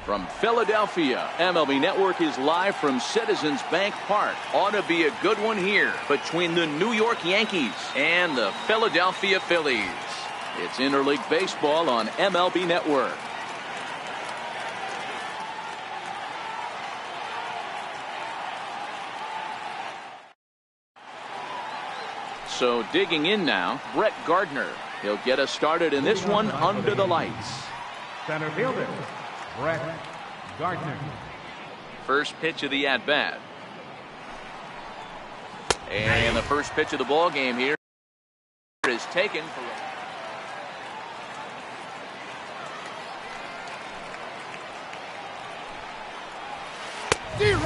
From Philadelphia, MLB Network is live from Citizens Bank Park. Ought to be a good one here between the New York Yankees and the Philadelphia Phillies. It's interleague baseball on MLB Network. So digging in now, Brett Gardner. He'll get us started in this one under the lights. Center fielder, Brett Gardner. First pitch of the at-bat. And the first pitch of the ball game here is taken for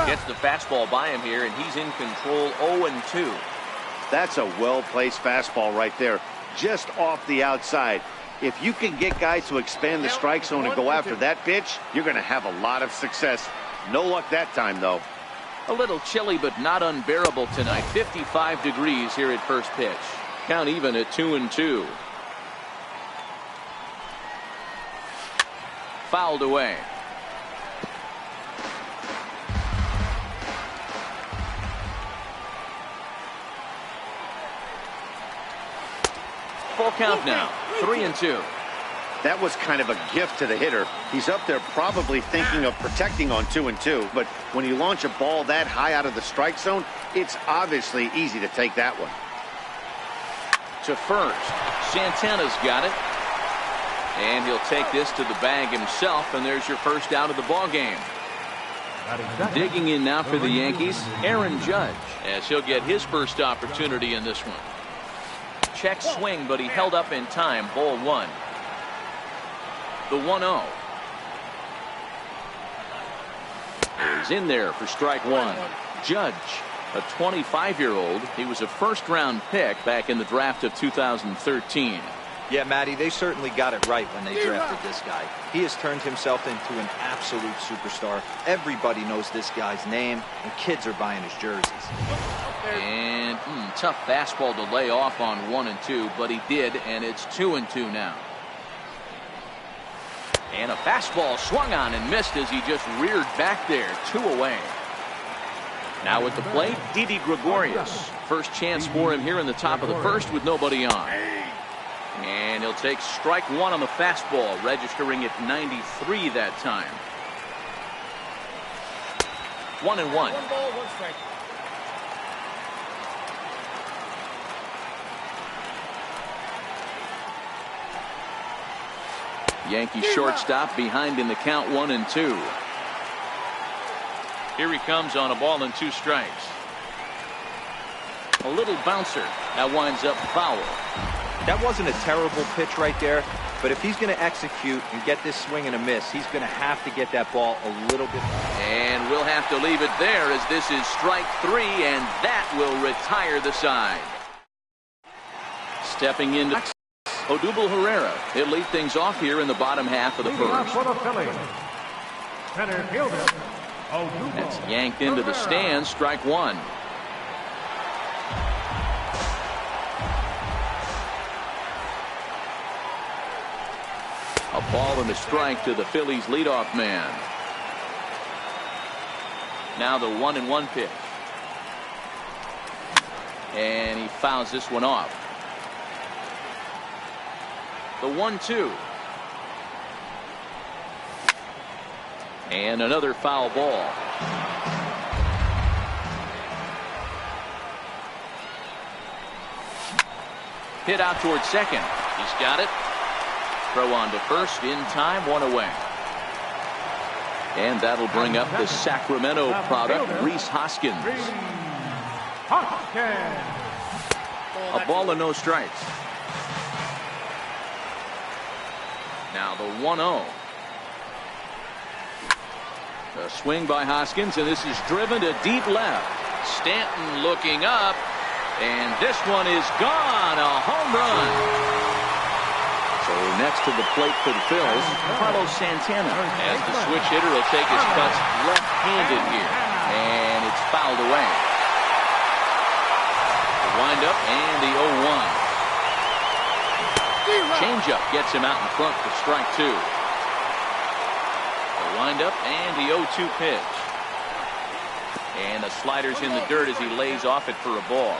gets the fastball by him here, and he's in control 0-2. That's a well-placed fastball right there, just off the outside. If you can get guys to expand the strike zone and go after that pitch, you're going to have a lot of success. No luck that time, though. A little chilly, but not unbearable tonight. 55 degrees here at first pitch. Count even at 2-2. Fouled away. Full count now, 3-2. That was kind of a gift to the hitter. He's up there probably thinking of protecting on 2-2, but when you launch a ball that high out of the strike zone, it's obviously easy to take that one. To first, Santana's got it. And he'll take this to the bag himself, and there's your first out of the ball game. Digging in now for the Yankees, Aaron Judge, as he'll get his first opportunity in this one. Check swing, but he held up in time. Ball one. The 1-0. He's in there for strike one. Judge, a 25-year-old. He was a first-round pick back in the draft of 2013. Yeah, Matty, they certainly got it right when they drafted this guy. He has turned himself into an absolute superstar. Everybody knows this guy's name, and kids are buying his jerseys. And tough fastball to lay off on 1-2, but he did, and it's 2-2 now. And a fastball swung on and missed as he just reared back there. 2 away. Now at the plate, Didi Gregorius. First chance for him here in the top of the first with nobody on. And he'll take strike one on the fastball, registering at 93 that time. 1-1. 1 ball, 1 strike. Yankee shortstop behind in the count 1-2. Here he comes on a ball and 2 strikes. A little bouncer that winds up foul. That wasn't a terrible pitch right there, but if he's going to execute and get this swing and a miss, he's going to have to get that ball a little bit. And we'll have to leave it there as this is strike 3, and that will retire the side. Stepping into Odubel Herrera. He'll lead things off here in the bottom half of the first. For the Phillies, center fielder, Odubel. That's yanked into the stands. Strike one. A ball and a strike to the Phillies leadoff man. Now the 1-1 pitch. And he fouls this one off. The 1-2. And another foul ball. Hit out towards second. He's got it. Throw on to first in time, 1 away. And that'll bring up the Sacramento product, Rhys Hoskins. A ball and no strikes. Now the 1-0. A swing by Hoskins, and this is driven to deep left. Stanton looking up, and this one is gone. A home run. So next to the plate for the Phils, Carlos Santana. As the switch hitter will take his cuts left-handed here. And it's fouled away. The windup and the 0-1. Changeup gets him out in front for strike 2. The Wind up and the 0-2 pitch. And the slider's in the dirt as he lays off it for a ball.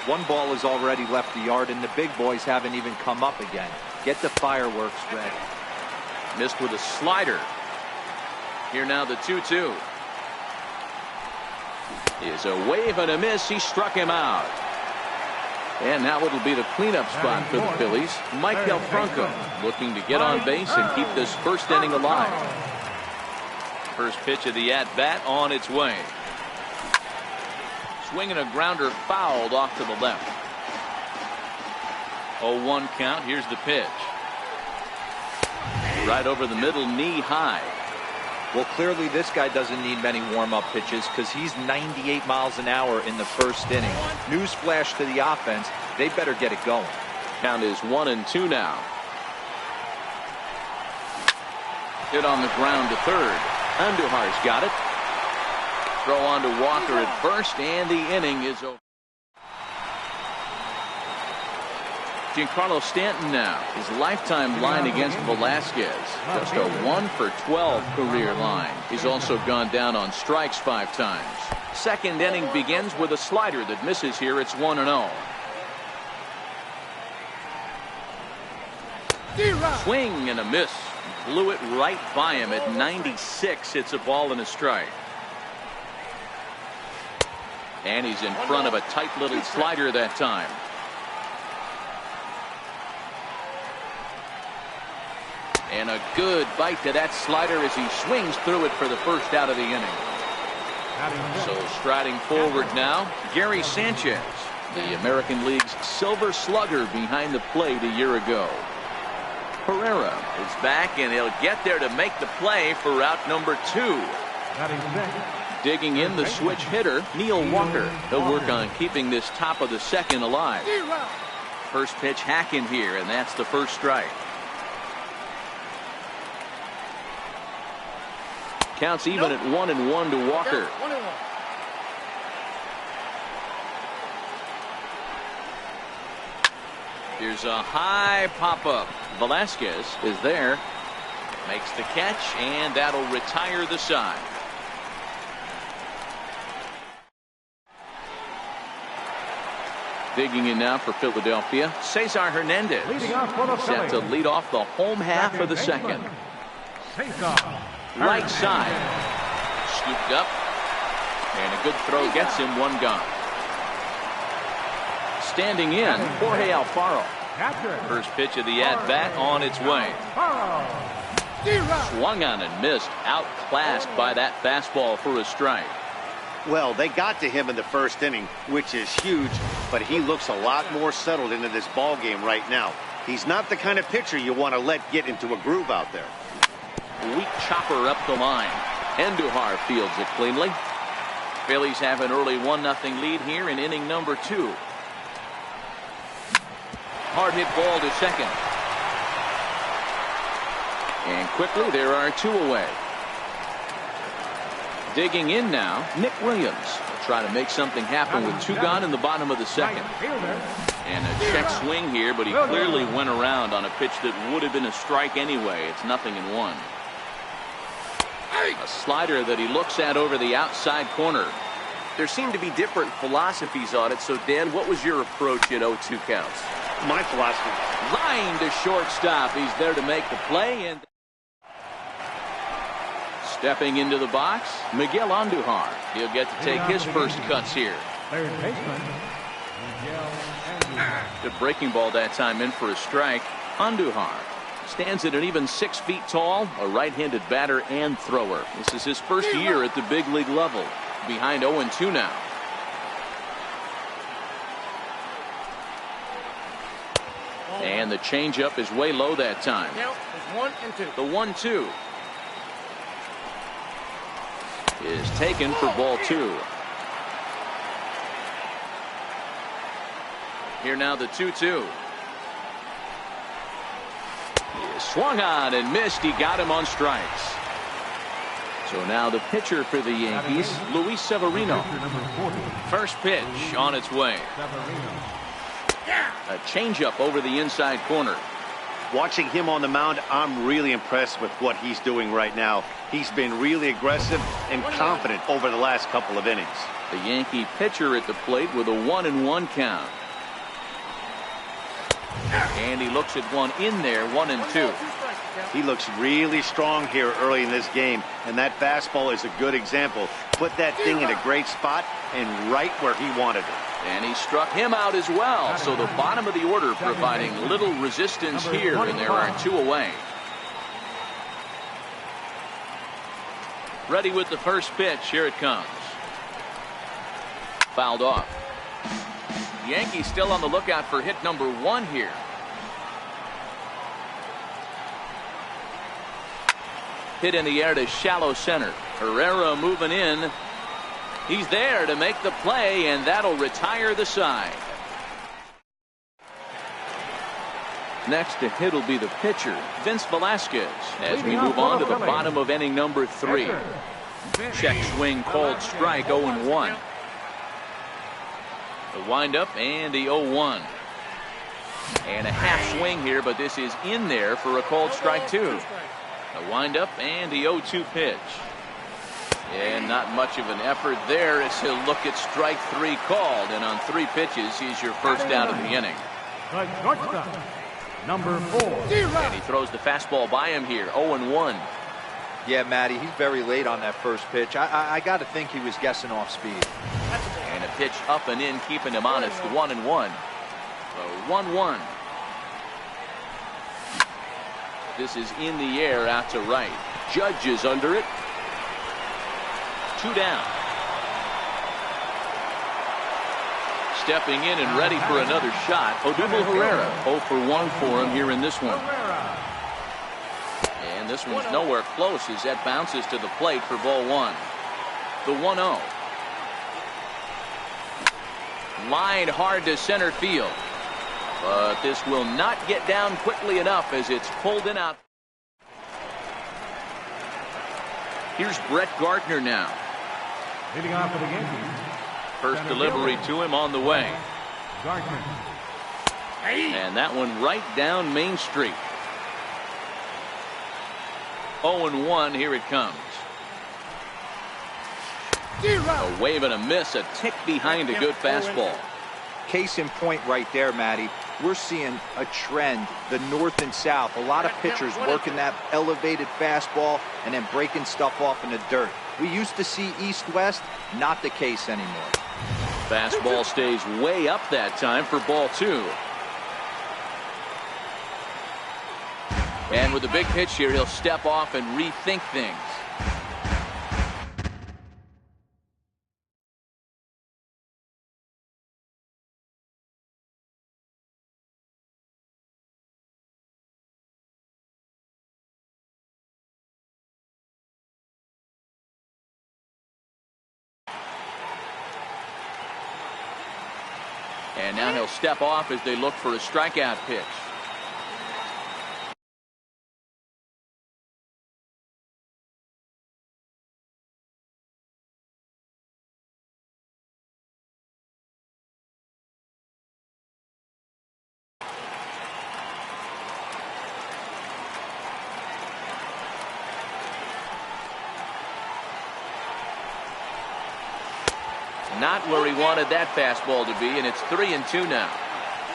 One ball has already left the yard, and the big boys haven't even come up again. Get the fireworks ready. Missed with a slider. Here now the 2-2. Is a wave and a miss. He struck him out. And now it'll be the cleanup spot for the Phillies. Mike Del Franco looking to get on base and keep this first inning alive. First pitch of the at-bat on its way. Swinging a grounder fouled off to the left. 0-1 count. Here's the pitch. Right over the middle, knee high. Well, clearly this guy doesn't need many warm-up pitches because he's 98 miles an hour in the first inning. Newsflash to the offense, they better get it going. Count is 1-2 now. Hit on the ground to third. Andujar's got it. Throw on to Walker at first, and the inning is over. Giancarlo Stanton now, his lifetime line against Velasquez. Just a 1-for-12 career line. He's also gone down on strikes 5 times. Second inning begins with a slider that misses here. It's 1-0. Swing and a miss. Blew it right by him at 96. It's a ball and a strike. And he's in front of a tight little slider that time. And a good bite to that slider as he swings through it for the first out of the inning. So striding forward now, Gary Sanchez, the American League's Silver Slugger behind the plate a year ago. Herrera is back, and he'll get there to make the play for out number 2. Digging in the switch hitter, Neil Walker. He'll work on keeping this top of the second alive. First pitch hack in here, and that's the first strike. Counts even at 1-1 to Walker. Here's a high pop-up. Velasquez is there. Makes the catch, and that'll retire the side. Digging in now for Philadelphia, Cesar Hernandez. Set to lead off the home half of the second. Right side. Scooped up. And a good throw gets him one gone. Standing in, Jorge Alfaro. First pitch of the at-bat on its way. Swung on and missed. Outclassed by that fastball for a strike. Well, they got to him in the first inning, which is huge, but he looks a lot more settled into this ball game right now. He's not the kind of pitcher you want to let get into a groove out there. Weak chopper up the line. Andujar fields it cleanly. Phillies have an early 1-0 lead here in inning number 2. Hard hit ball to second. And quickly there are 2 away. Digging in now, Nick Williams will try to make something happen with 2 gone in the bottom of the second. And a check swing here, but he clearly went around on a pitch that would have been a strike anyway. It's 0-1. A slider that he looks at over the outside corner. There seem to be different philosophies on it. So, Dan, what was your approach at 0-2 counts? My philosophy. Line to shortstop. He's there to make the play. And stepping into the box, Miguel Andujar. He'll get to take his first cuts here. Good breaking ball that time in for a strike. Andujar stands at an even 6 feet tall, a right-handed batter and thrower. This is his first year at the big league level. Behind 0-2 now. And the changeup is way low that time. The 1-2 is taken for ball 2. Here now the 2-2. He is swung on and missed. He got him on strikes. So now the pitcher for the Yankees, Luis Severino. First pitch on its way. A changeup over the inside corner. Watching him on the mound, I'm really impressed with what he's doing right now. He's been really aggressive and confident over the last couple of innings. The Yankee pitcher at the plate with a 1-1 count. And he looks at one in there, 1-2. He looks really strong here early in this game, and that fastball is a good example. Put that thing in a great spot and right where he wanted it. And he struck him out as well. So the bottom of the order providing little resistance here, and there are 2 away. Ready with the first pitch. Here it comes. Fouled off. Yankees still on the lookout for hit number 1 here. Hit in the air to shallow center. Herrera moving in. He's there to make the play, and that'll retire the side. Next to hit will be the pitcher, Vince Velasquez, as we move on to the bottom of inning number 3. Check swing called strike, 0-1. The windup and the 0-1. And a half swing here, but this is in there for a called strike 2. The windup and the 0-2 pitch. And not much of an effort there as he'll look at strike 3 called. And on 3 pitches, he's your first out of the inning. Number 4. And he throws the fastball by him here, 0-1. Yeah, Matty, he's very late on that first pitch. I got to think he was guessing off speed. And a pitch up and in, keeping him honest, 1-1. So 1-1. This is in the air out to right. Judge is under it. 2 down. Stepping in and ready for another shot, Odubel Herrera. 0 for 1 for him here in this one. And this one's nowhere close as that bounces to the plate for ball 1. The 1-0. Line hard to center field. But this will not get down quickly enough as it's pulled in out. Here's Brett Gardner now. Leading off for the Yankees. First delivery to him on the way. Gardner. And that one right down Main Street. 0-1, here it comes. A wave and a miss, a tick behind a good fastball. Case in point right there, Matty. We're seeing a trend, the north and south. A lot of pitchers working that elevated fastball and then breaking stuff off in the dirt. We used to see east-west, not the case anymore. Fastball stays way up that time for ball 2. And with a big pitch here, he'll step off and rethink things. And now he'll step off as they look for a strikeout pitch. Not where he wanted that fastball to be, and it's 3-2 now.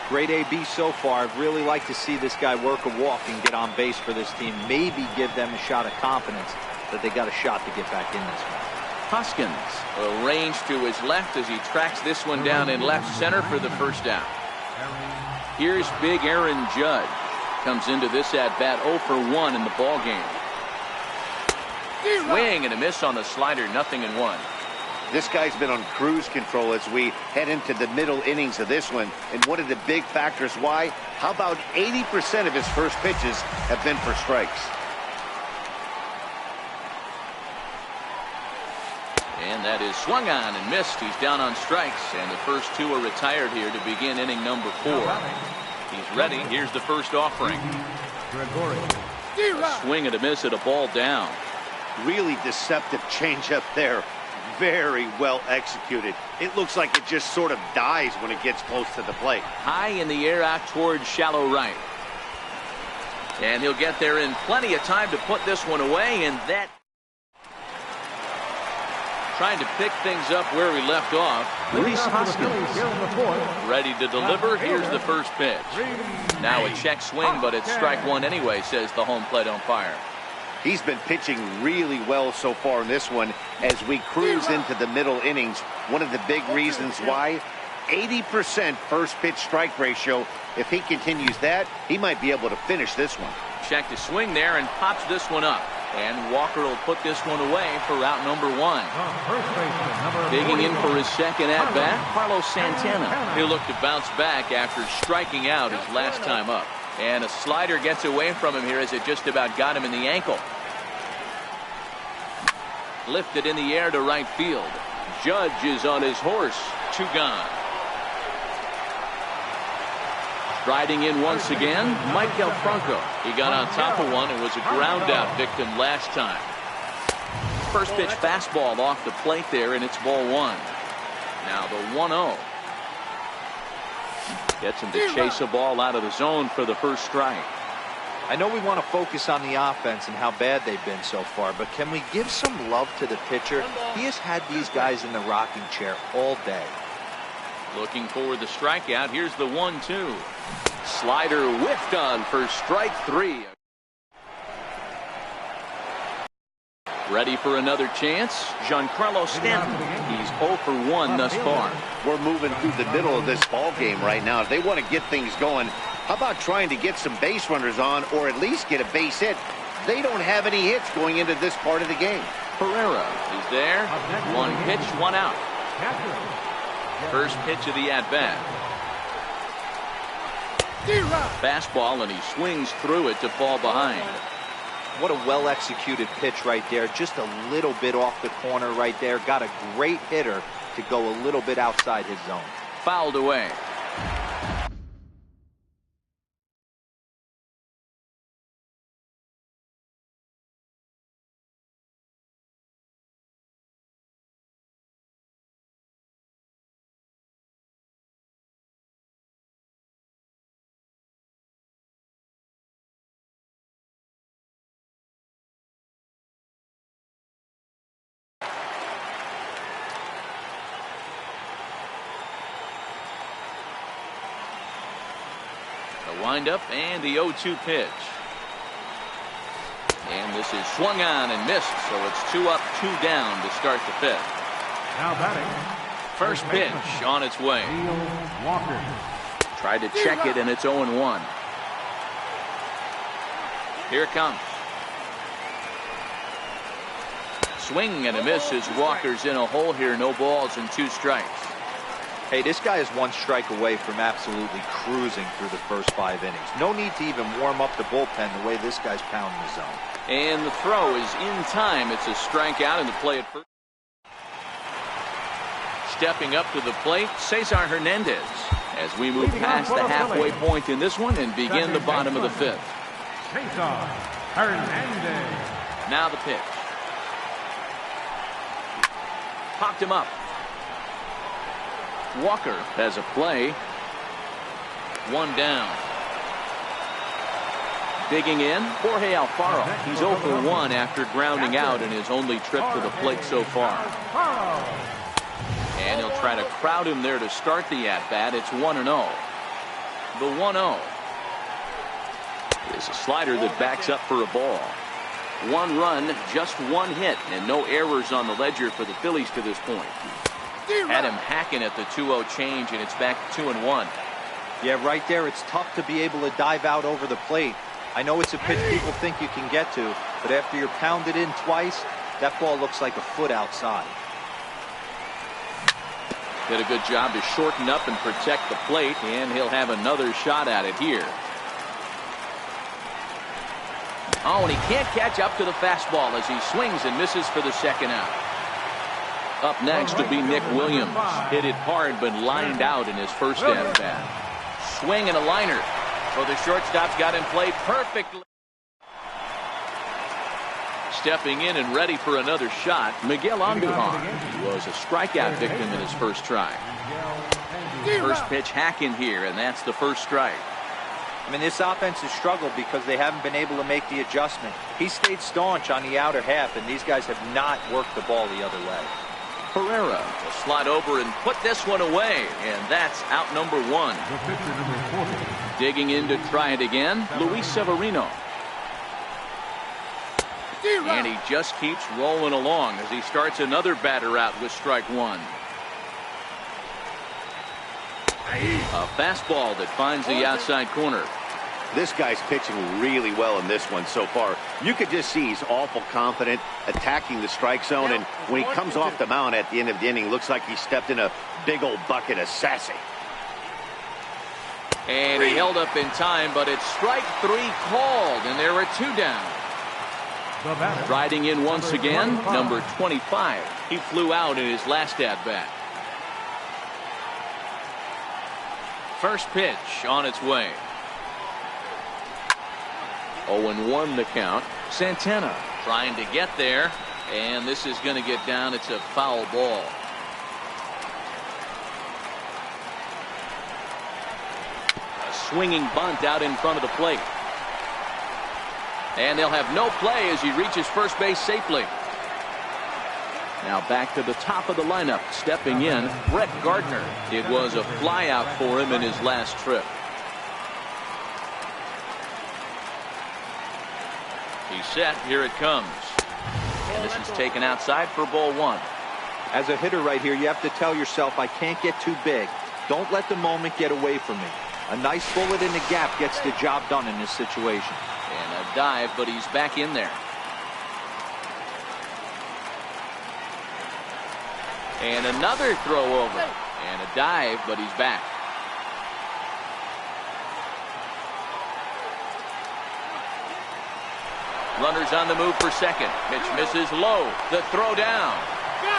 Great AB so far. I'd really like to see this guy work a walk and get on base for this team. Maybe give them a shot of confidence that they got a shot to get back in this one. Hoskins will range to his left as he tracks this one down in left center for the first out. Here's big Aaron Judge. Comes into this at-bat 0 for 1 in the ball game. Swing and a miss on the slider, 0-1. This guy's been on cruise control as we head into the middle innings of this one. And one of the big factors why, how about 80% of his first pitches have been for strikes. And that is swung on and missed. He's down on strikes, and the first 2 are retired here to begin inning number 4. He's ready. Here's the first offering. A swing and a miss at a ball down. Really deceptive changeup there. Very well executed. It looks like it just sort of dies when it gets close to the plate. High in the air out towards shallow right. And he'll get there in plenty of time to put this one away, and that trying to pick things up where we left off. Reese Hoskins ready to deliver. Here's the first pitch. Now a check swing, but it's strike one anyway, says the home plate umpire. He's been pitching really well so far in this one as we cruise into the middle innings. One of the big reasons why, 80% first pitch strike ratio. If he continues that, he might be able to finish this one. Check to swing there and pops this one up. And Walker will put this one away for out number one. Digging in for his second at-bat, Carlos Santana. He'll look to bounce back after striking out his last time up. And a slider gets away from him here as it just about got him in the ankle. Lifted in the air to right field. Judge is on his horse. 2 gone. Striding in once again, Michael Franco. He got on top of one and was a ground out victim last time. First pitch fastball off the plate there, and it's ball 1. Now the 1-0. Gets him to chase a ball out of the zone for the first strike. I know we want to focus on the offense and how bad they've been so far, but can we give some love to the pitcher? He has had these guys in the rocking chair all day. Looking for the strikeout. Here's the 1-2. Slider whiffed on for strike 3. Ready for another chance. Giancarlo Stanton. He's 0 for 1 thus far. We're moving through the middle of this ball game right now. If they want to get things going, how about trying to get some base runners on or at least get a base hit? They don't have any hits going into this part of the game. Pereira is there. 1 pitch, 1 out. First pitch of the at-bat. Fastball, and he swings through it to fall behind. What a well-executed pitch right there. Just a little bit off the corner right there. Got a great hitter to go a little bit outside his zone. Fouled away. The windup and the 0-2 pitch. And this is swung on and missed, so it's 2 up, 2 down to start the 5th. Now batting. First pitch on its way. Walker. Tried to check it, and it's 0-1. Here it comes. Swing and a miss as Walker's in a hole here. No balls and 2 strikes. Hey, this guy is 1 strike away from absolutely cruising through the first 5 innings. No need to even warm up the bullpen the way this guy's pounding the zone. And the throw is in time. It's a strikeout, and the play at first. Stepping up to the plate, Cesar Hernandez. As we move past the halfway point in this one and begin the bottom of the 5th. Cesar Hernandez. Now the pitch. Popped him up. Walker has a play. 1 down. Digging in, Jorge Alfaro. He's 0 for 1 after grounding out in his only trip to the plate so far. And he'll try to crowd him there to start the at-bat. It's 1-0. The 1-0 is a slider that backs up for a ball. 1 run, just 1 hit, and no errors on the ledger for the Phillies to this point. Had him hacking at the 2-0 change, and it's back to 2-1. Yeah, right there, it's tough to be able to dive out over the plate. I know it's a pitch people think you can get to, but after you're pounded in twice, that ball looks like a foot outside. Did a good job to shorten up and protect the plate, and he'll have another shot at it here. Oh, and he can't catch up to the fastball as he swings and misses for the second out. Up next will be Nick Williams. Hit it hard but lined out in his first at-bat. Swing and a liner. So the shortstop's got him played perfectly. Stepping in and ready for another shot, Miguel Andujar. He was a strikeout victim in his first try. First pitch hacking here, and that's the first strike. I mean, this offense has struggled because they haven't been able to make the adjustment. He stayed staunch on the outer half, and these guys have not worked the ball the other way. Pereira will slide over and put this one away, and that's out number one. The pitcher, number 40. Digging in to try it again, Luis Severino. And he just keeps rolling along as he starts another batter out with strike one. A fastball that finds the outside corner. This guy's pitching really well in this one so far. You could just see he's awful confident attacking the strike zone, and when he comes off the mound at the end of the inning, looks like he stepped in a big old bucket of sassy. And he held up in time, but it's strike three called, and there are two down. The batter. Riding in once again, number 25. He flew out in his last at-bat. First pitch on its way. 0-1 the count. Santana trying to get there, and this is going to get down. It's a foul ball. A swinging bunt out in front of the plate. And they'll have no play as he reaches first base safely. Now back to the top of the lineup, stepping in, Brett Gardner. It was a flyout for him in his last trip. He's set. Here it comes. And this is taken outside for ball one. As a hitter right here, you have to tell yourself, I can't get too big. Don't let the moment get away from me. A nice bullet in the gap gets the job done in this situation. And a dive, but he's back in there. And another throw over. And a dive, but he's back. Runners on the move for second. Pitch misses low. The throw down.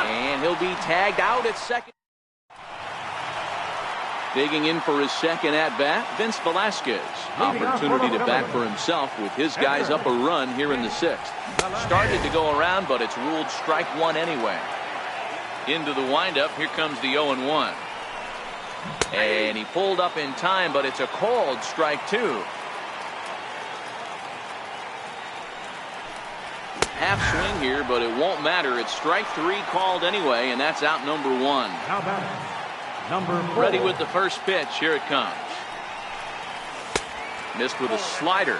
And he'll be tagged out at second. Digging in for his second at-bat, Vince Velasquez. Opportunity to bat for himself with his guys up a run here in the sixth. Started to go around, but it's ruled strike one anyway. Into the windup, here comes the 0-1. And he pulled up in time, but it's a called strike two. Half swing here, but it won't matter. It's strike three called anyway, and that's out number one. How about number 4? Ready with the first pitch. Here it comes. Missed with a slider.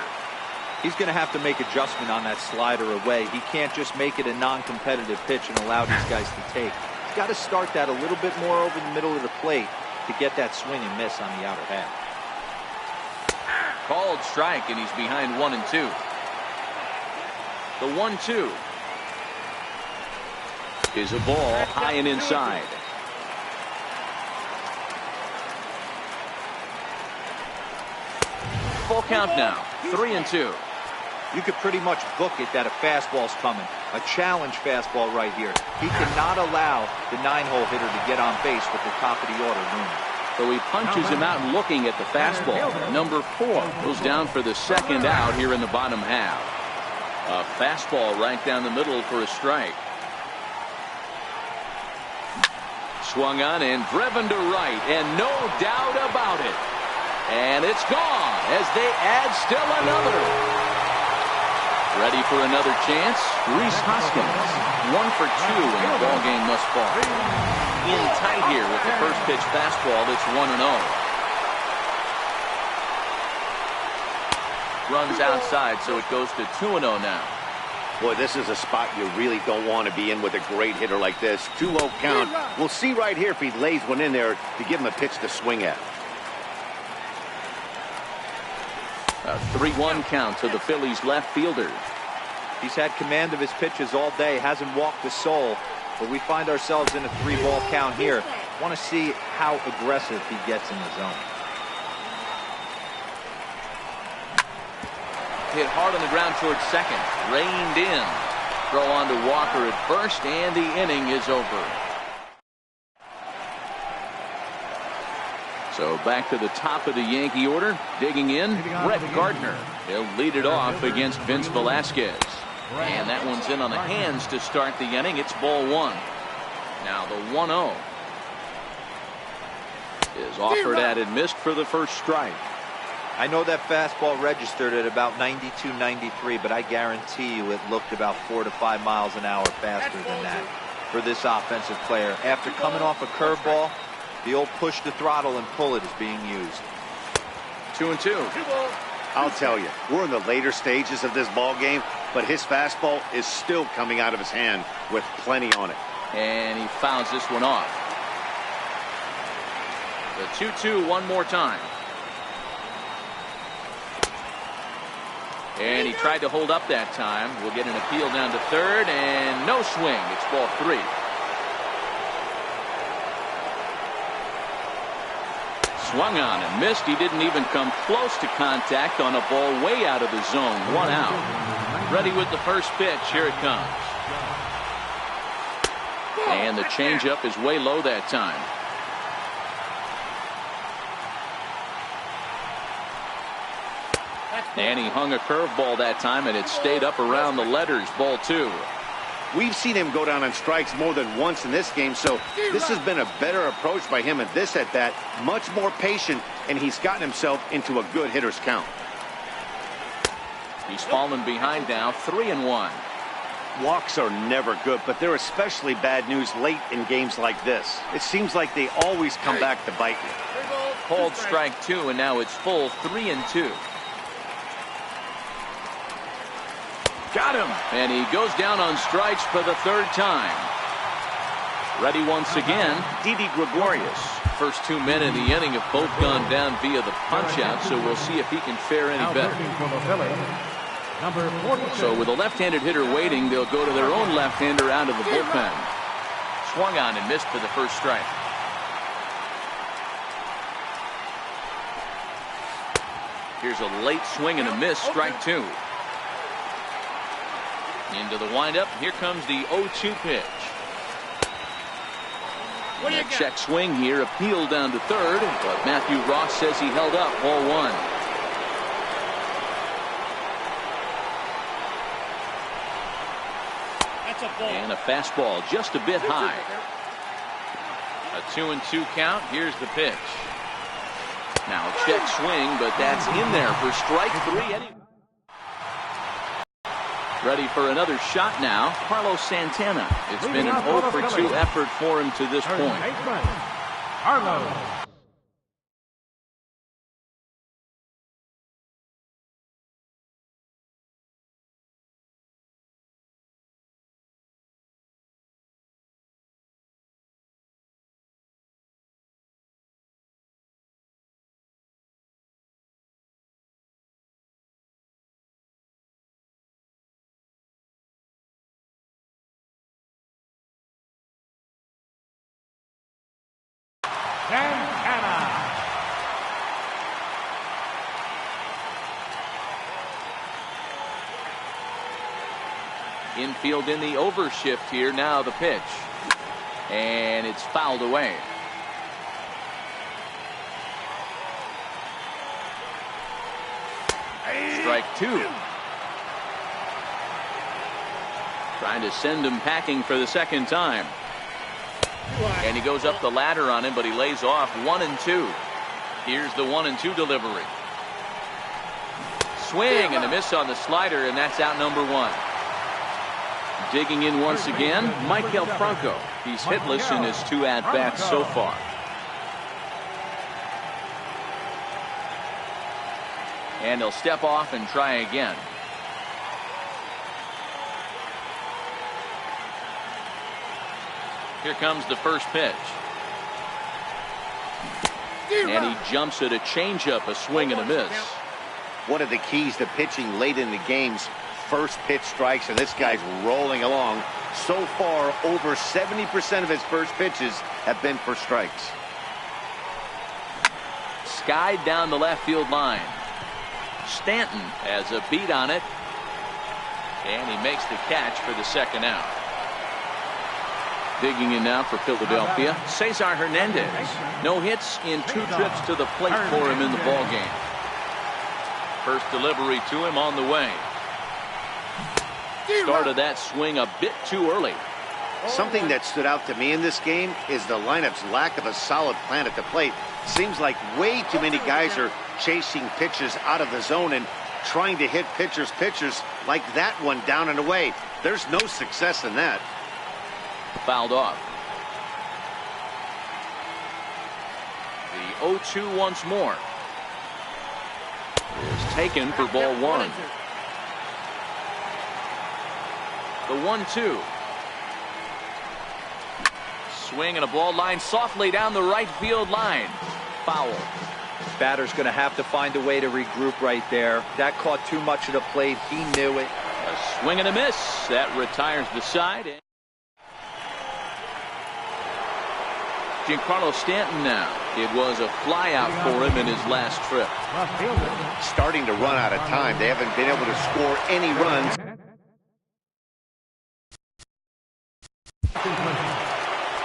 He's going to have to make adjustment on that slider away. He can't just make it a non-competitive pitch and allow these guys to take. He's got to start that a little bit more over the middle of the plate to get that swing and miss on the outer half. Called strike, and he's behind 1-2. The 1-2 is a ball high and inside. Full count now. 3-2. You could pretty much book it that a fastball's coming. A challenge fastball right here. He cannot allow the 9-hole hitter to get on base with the top of the order looming. So he punches him out looking at the fastball. Number 4 goes down for the second out here in the bottom half. A fastball right down the middle for a strike. Swung on and driven to right, and no doubt about it. And it's gone as they add still another. Ready for another chance? Rhys Hoskins. 1 for 2 in the ball game thus far. In tight here with the first pitch fastball that's 1-0. Runs outside, so it goes to 2-0 now. Boy, this is a spot you really don't want to be in with a great hitter like this. 2-0 count. We'll see right here if he lays one in there to give him a pitch to swing at. A 3-1 count to the Phillies left fielder. He's had command of his pitches all day, hasn't walked a soul, but we find ourselves in a 3-ball count here. Want to see how aggressive he gets in the zone. Hit hard on the ground towards second. Reined in. Throw on to Walker at first, and the inning is over. So back to the top of the Yankee order. Digging in, Brett Gardner. He'll lead it off against Vince Velasquez. And that one's in on the hands to start the inning. It's ball one. Now the 1-0 is offered at and missed for the first strike. I know that fastball registered at about 92, 93, but I guarantee you it looked about 4 to 5 miles an hour faster than that for this offensive player. After coming off a curveball, the old push the throttle and pull it is being used. 2-2. I'll tell you, we're in the later stages of this ball game, but his fastball is still coming out of his hand with plenty on it. And he fouls this one off. The 2-2 one more time. And he tried to hold up that time. We'll get an appeal down to third, and no swing. It's ball 3. Swung on and missed. He didn't even come close to contact on a ball way out of the zone. 1 out. Ready with the first pitch. Here it comes. And the changeup is way low that time. And he hung a curveball that time, and it stayed up around the letters. Ball 2. We've seen him go down on strikes more than once in this game, so this has been a better approach by him at this at-bat. Much more patient, and he's gotten himself into a good hitter's count. He's fallen behind now, 3-1. Walks are never good, but they're especially bad news late in games like this. It seems like they always come back to bite you. Called strike 2, and now it's full 3-2. Got him. And he goes down on strikes for the 3rd time. Ready once again, Didi Gregorius. First 2 men in the inning have both gone down via the punch-out, so we'll see if he can fare any better. So with a left-handed hitter waiting, they'll go to their own left-hander out of the bullpen. Swung on and missed for the first strike. Here's a late swing and a miss, strike 2. Into the windup. Here comes the 0-2 pitch. A check swing here, appeal down to third, but Matthew Ross says he held up. Ball 1. That's a ball. And a fastball just a bit high. A 2-2 count. Here's the pitch. Now a check swing, but that's in there for strike 3 anyway. Ready for another shot now, Carlos Santana. It's been an 0-for-2 effort for him to this point. Carlos. Santana. Infield in the overshift here. Now the pitch. And it's fouled away. Strike 2. Trying to send him packing for the 2nd time. And he goes up the ladder on him, but he lays off 1-2. Here's the 1-2 delivery. Swing and a miss on the slider, and that's out number 1. Digging in once again, Maikel Franco. He's hitless in his 2 at-bats so far. And he'll step off and try again. Here comes the first pitch. And he jumps at a changeup, a swing and a miss. One of the keys to pitching late in the game's first pitch strikes, and this guy's rolling along. So far, over 70% of his first pitches have been for strikes. Skied down the left field line. Stanton has a beat on it. And he makes the catch for the 2nd out. Digging in now for Philadelphia, Cesar Hernandez. No hits in 2 trips to the plate for him in the ballgame. First delivery to him on the way. Started that swing a bit too early. Something that stood out to me in this game is the lineup's lack of a solid plan at the plate. Seems like way too many guys are chasing pitches out of the zone and trying to hit pitchers like that one down and away. There's no success in that. Fouled off. The 0-2 once more. Is taken for ball one. The 1-2. Swing and a ball line softly down the right field line. Foul. Batter's going to have to find a way to regroup right there. That caught too much of the plate. He knew it. A swing and a miss. That retires the side. Giancarlo Stanton now. It was a flyout for him in his last trip. Starting to run out of time. They haven't been able to score any runs.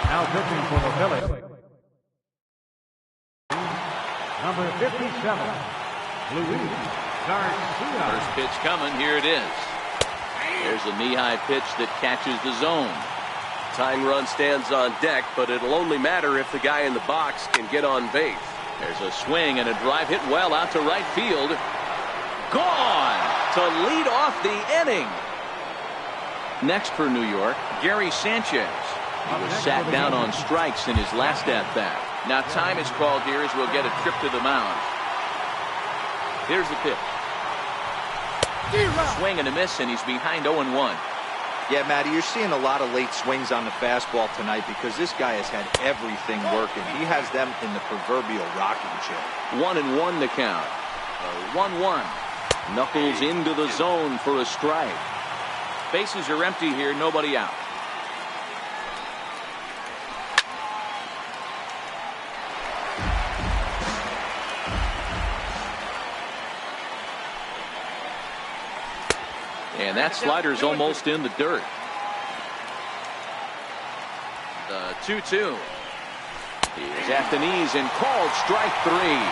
Now pitching for the Phillies. Number 57, Luis Garcia. First pitch coming. Here it is. There's a knee-high pitch that catches the zone. Tying run stands on deck, but it'll only matter if the guy in the box can get on base. There's a swing and a drive hit well out to right field. Gone to lead off the inning. Next for New York, Gary Sanchez. He was sat down on strikes in his last at-bat. Now time is called here as we'll get a trip to the mound. Here's the pitch. Swing and a miss, and he's behind 0-1. Yeah, Matty, you're seeing a lot of late swings on the fastball tonight because this guy has had everything working. He has them in the proverbial rocking chair. 1-1 to count. 1-1. Knuckles into the zone for a strike. Bases are empty here, nobody out. And that slider's almost in the dirt. The 2-2. He's at the knees and called strike three.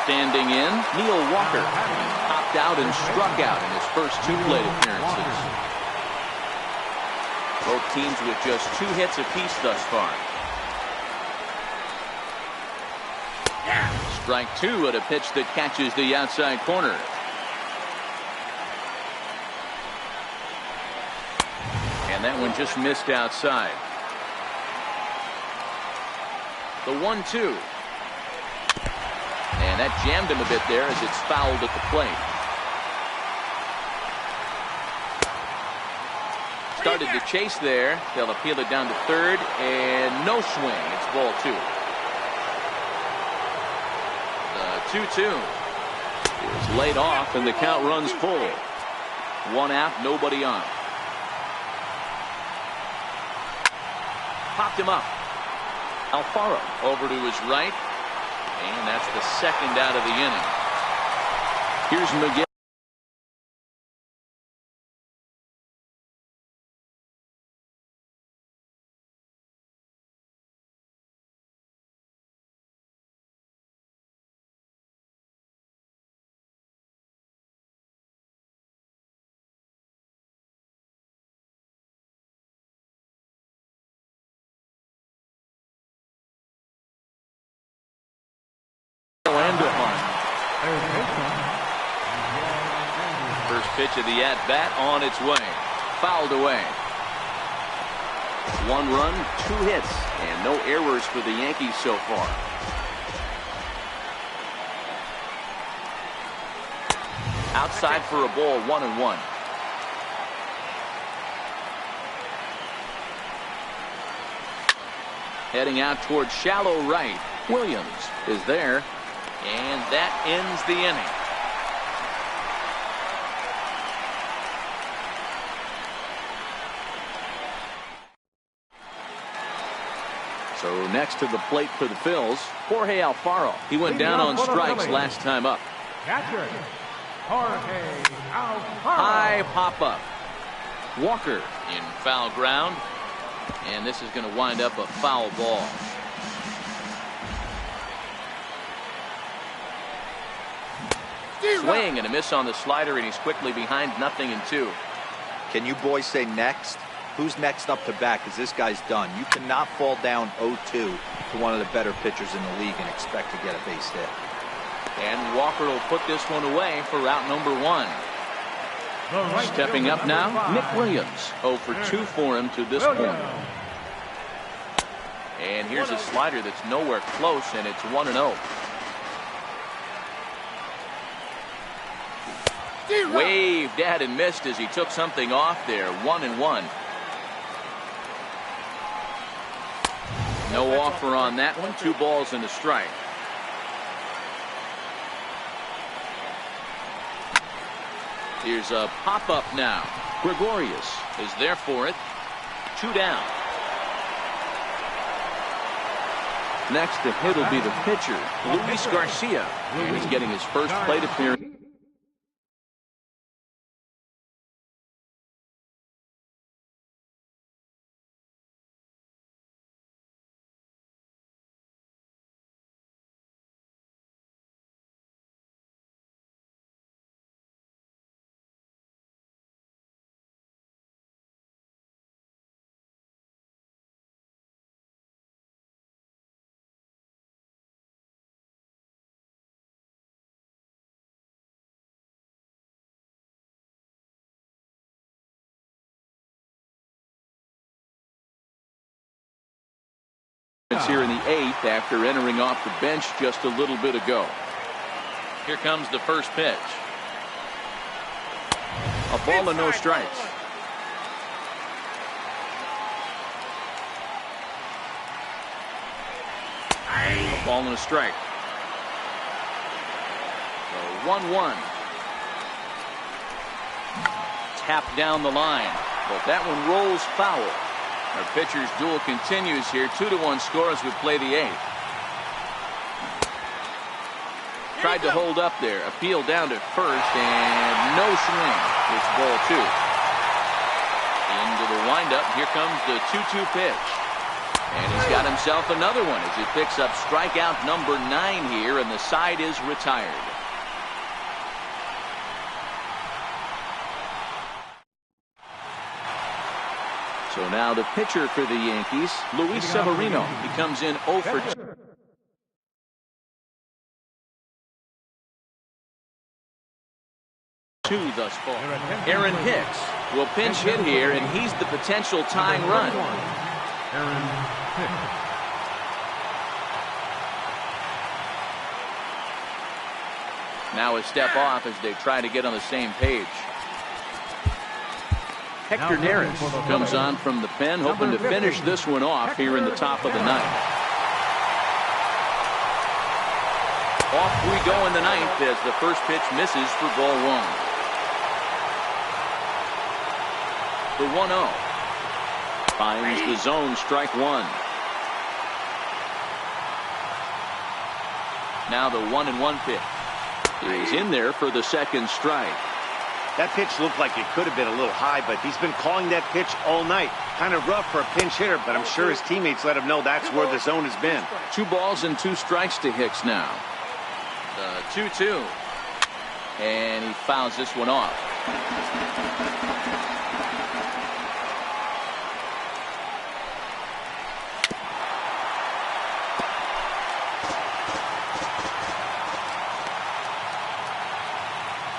Standing in, Neil Walker. He popped out and struck out in his first two plate appearances. Both teams with just 2 hits apiece thus far. Strike two at a pitch that catches the outside corner. And that one just missed outside. The 1-2. And that jammed him a bit there as it's fouled at the plate. Started to chase there. They'll appeal it down to third, and no swing. It's ball 2. The 2-2 is laid off, and the count runs full. 1 out, nobody on. Popped him up. Alfaro over to his right. And that's the second out of the inning. Here's Miguel. First pitch of the at-bat on its way. Fouled away. 1 run, 2 hits, and no errors for the Yankees so far. Outside for a ball, 1-1. Heading out towards shallow right. Williams is there, and that ends the inning. So next to the plate for the Phils, Jorge Alfaro. He went down on strikes last time up. Catcher, Jorge Alfaro. High pop-up. Walker in foul ground. And this is going to wind up a foul ball. Swing and a miss on the slider, and he's quickly behind 0-2. Can you boys say next? Who's next up to bat? Because this guy's done. You cannot fall down 0-2 to one of the better pitchers in the league and expect to get a base hit. And Walker will put this one away for out number 1. Stepping up now, Nick Williams. 0 for 2 for him to this point. And here's a slider that's nowhere close, and it's 1-0. Waved at and missed as he took something off there. 1-1. No offer on that one. 2 balls and a strike. Here's a pop-up now. Gregorius is there for it. 2 down. Next to hit will be the pitcher, Luis Garcia. And he's getting his first plate appearance. Here in the 8th after entering off the bench just a little bit ago. Here comes the first pitch. A ball and no strikes. A ball and a strike. So 1-1. Tapped down the line, but that one rolls foul. Our pitcher's duel continues here. 2-1 score as we play the 8th. Tried to hold up there. Appeal down to first and no swing. It's ball 2. Into the windup. Here comes the 2-2 pitch. And he's got himself another one as he picks up strikeout number 9 here, and the side is retired. So now the pitcher for the Yankees, Luis Severino. He comes in 0 for 2 thus far. Aaron Hicks will pinch hit here, and he's the potential tying run. Now a step off as they try to get on the same page. Hector Neris comes on from the pen, hoping to finish this one off here in the top of the 9th. Off we go in the 9th as the first pitch misses for ball 1. The 1-0. Finds the zone, strike 1. Now the 1-1 pitch. He's in there for the second strike. That pitch looked like it could have been a little high, but he's been calling that pitch all night. Kind of rough for a pinch hitter, but I'm sure his teammates let him know that's where the zone has been. 2 balls and 2 strikes to Hicks now. The 2-2. And he fouls this one off.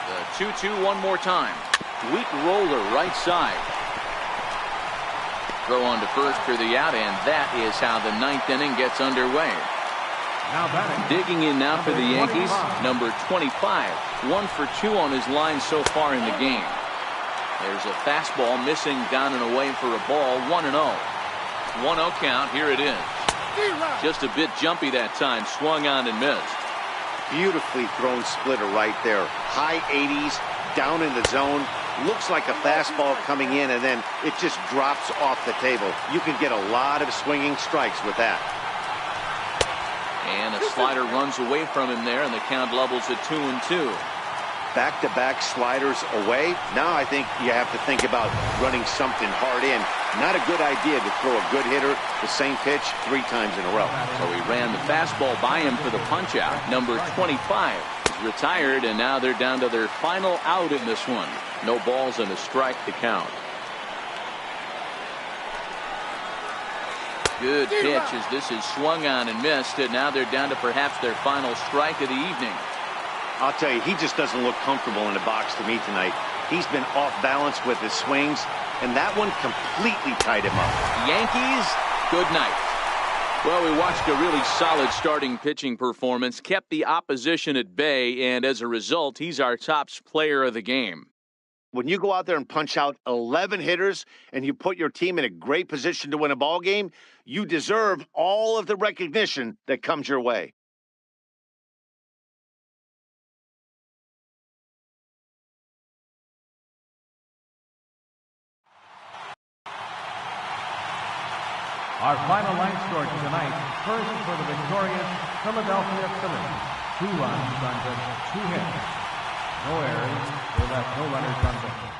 The 2-2 one more time. Weak roller right side. Throw on to first for the out, and that is how the 9th inning gets underway. Digging in now for the Yankees, number 25. 1 for 2 on his line so far in the game. There's a fastball missing down and away for a ball. 1-0. 1-0 count. Here it is. Just a bit jumpy that time. Swung on and missed. Beautifully thrown splitter right there. High 80s, down in the zone. Looks like a fastball coming in, and then it just drops off the table. You can get a lot of swinging strikes with that. And a slider runs away from him there, and the count levels at 2-2. Back-to-back sliders away. Now I think you have to think about running something hard in. Not a good idea to throw a good hitter the same pitch 3 times in a row. So he ran the fastball by him for the punch-out. Number 25 is retired, and now they're down to their final out in this one. No balls and a strike to count. Good pitch as this is swung on and missed, and now they're down to perhaps their final strike of the evening. I'll tell you, he just doesn't look comfortable in the box to me tonight. He's been off balance with his swings, and that one completely tied him up. Yankees, good night. Well, we watched a really solid starting pitching performance, kept the opposition at bay, and as a result, he's our top player of the game. When you go out there and punch out 11 hitters and you put your team in a great position to win a ball game, you deserve all of the recognition that comes your way. Our final line score tonight, first for the victorious Philadelphia Phillies. 2 runs on just 2 hits. No errors. They left no runners on base.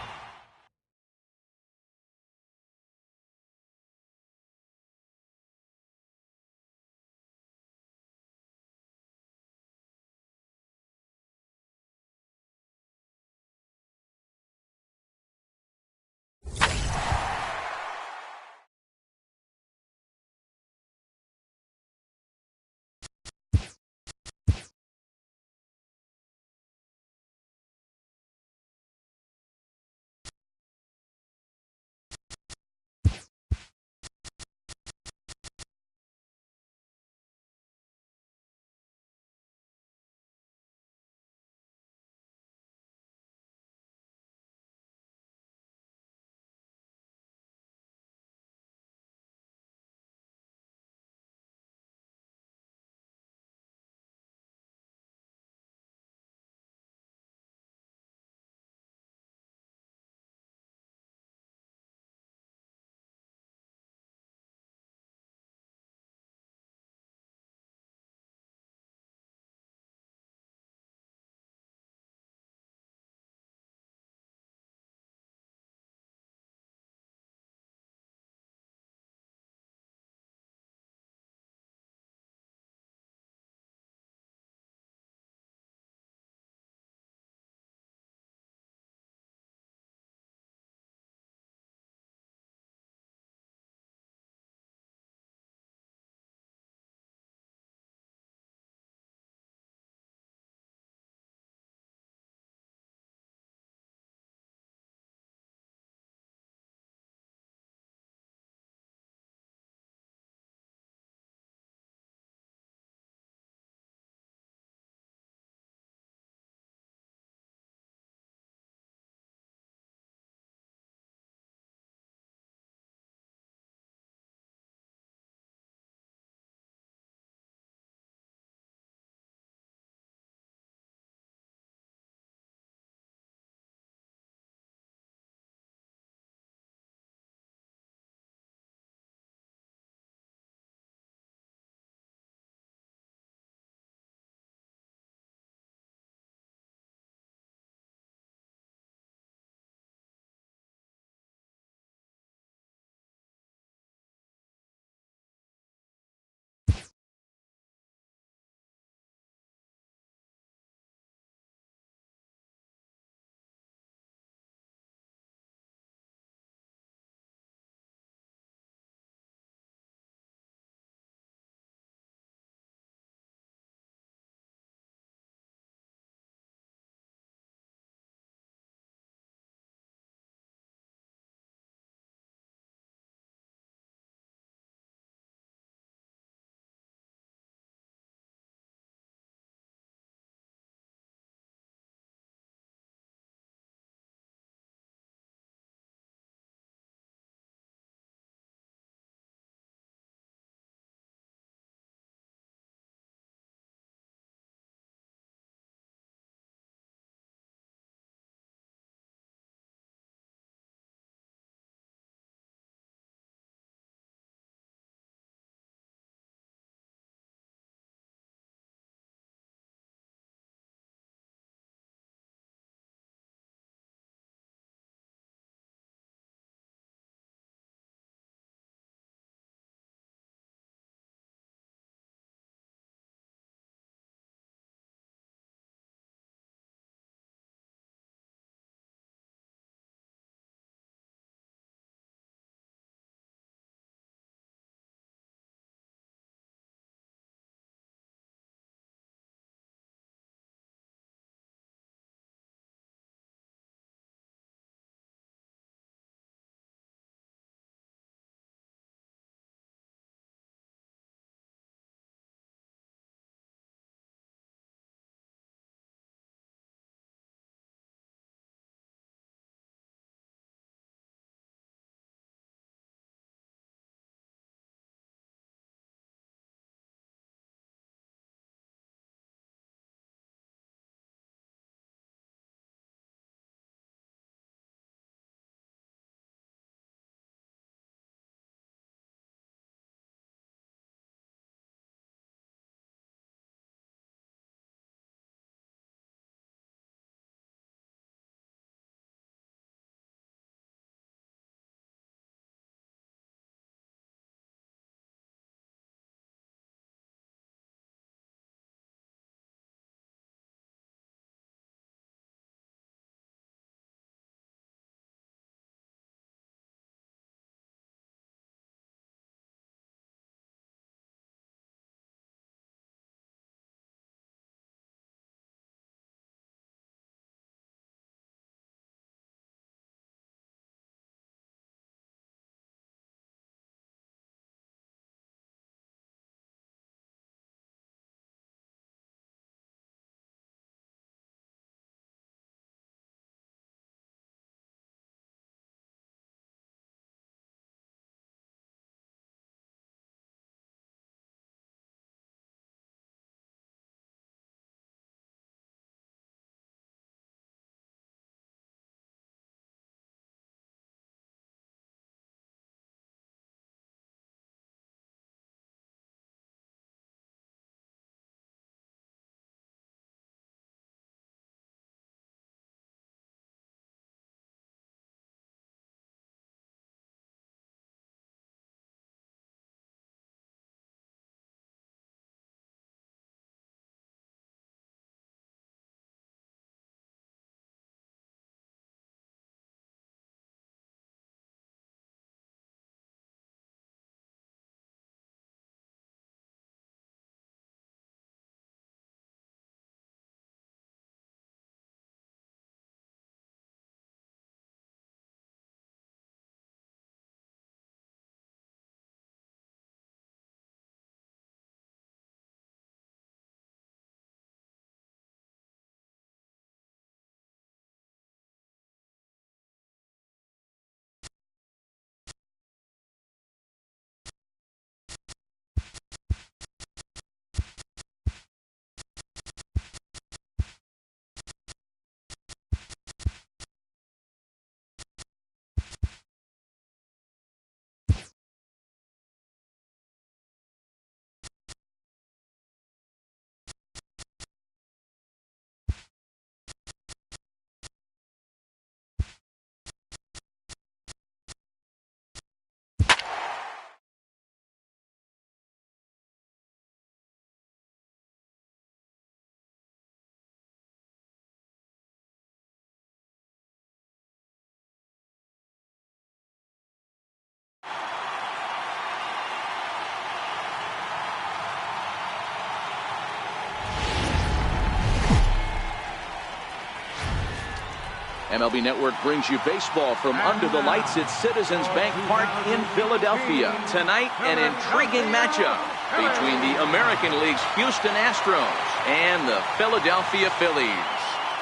MLB Network brings you baseball from under the lights at Citizens Bank Park in Philadelphia. Tonight, an intriguing matchup between the American League's Houston Astros and the Philadelphia Phillies.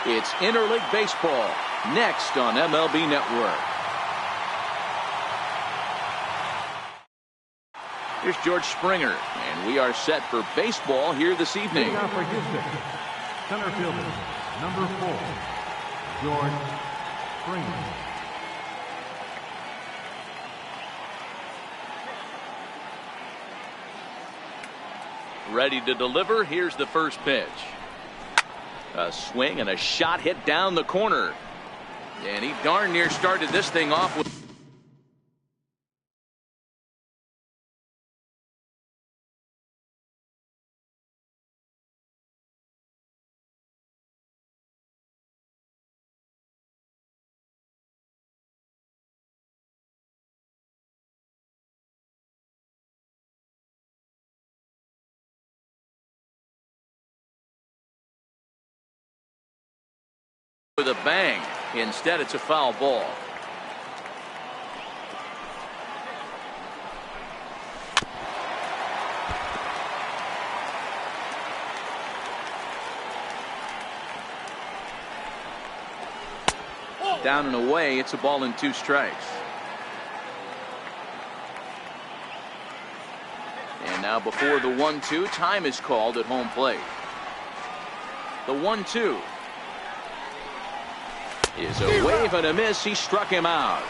It's interleague baseball next on MLB Network. Here's George Springer, and we are set for baseball here this evening. Leading off for Houston, center fielder, number 4, George Springer. Ready to deliver. Here's the first pitch. A swing and a shot hit down the corner. And he darn near started this thing off with with a bang. Instead, it's a foul ball. Down and away, it's a ball and 2 strikes. And now before the 1-2, time is called at home plate. The 1-2 is a wave and a miss. He struck him out.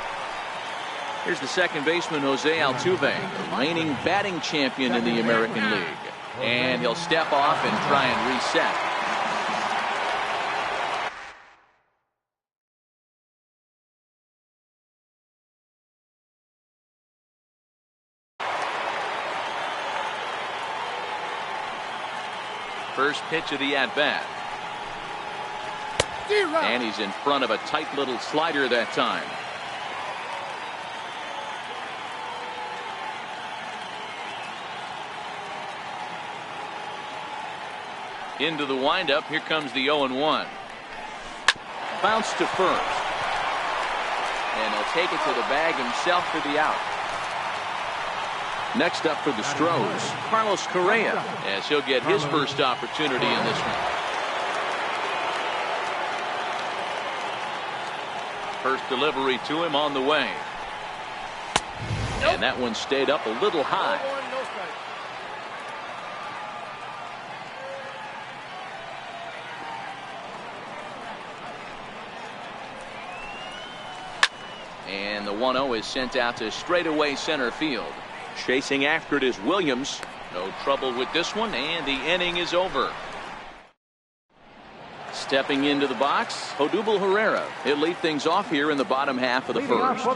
Here's the second baseman, Jose Altuve, the reigning batting champion in the American League. And he'll step off and try and reset. First pitch of the at-bat. And he's in front of a tight little slider that time. Into the windup. Here comes the 0-1. Bounce to first. And he'll take it to the bag himself for the out. Next up for the Stros, Carlos Correa, as he'll get his first opportunity in this one. First delivery to him on the way. And that one stayed up a little high. And the 1-0 is sent out to straightaway center field. Chasing after it is Williams. No trouble with this one, and the inning is over. Stepping into the box, Odubel Herrera. He'll lead things off here in the bottom half of the first.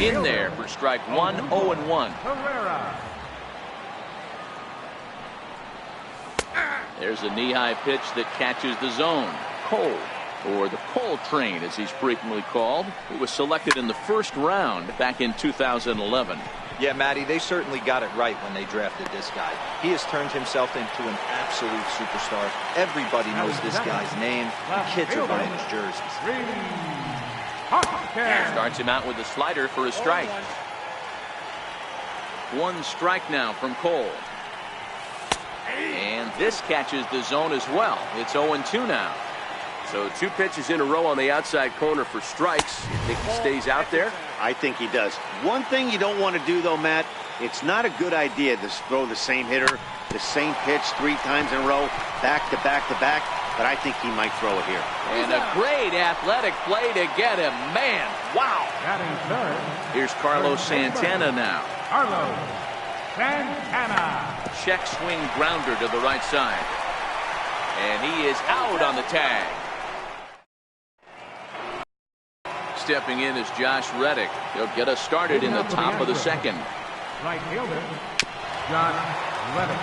In there for strike 1, 0-1. Herrera. There's a knee-high pitch that catches the zone. Cole, or the Cole Train as he's frequently called. He was selected in the first round back in 2011. Yeah, Matty, they certainly got it right when they drafted this guy. He has turned himself into an absolute superstar. Everybody knows this guy's name. The kids are buying his jerseys. Starts him out with a slider for a strike. 1 strike now from Cole. And this catches the zone as well. It's 0-2 now. So 2 pitches in a row on the outside corner for strikes. You think he stays out there? I think he does. One thing you don't want to do, though, Matt, it's not a good idea to throw the same hitter, the same pitch 3 times in a row, back to back to back, but I think he might throw it here. And a great athletic play to get him. Man, wow. Here's Carlos Santana now. Carlos Santana. Check swing grounder to the right side. And he is out on the tag. Stepping in is Josh Reddick. He'll get us started in the top of the second. Right fielder, Josh Reddick.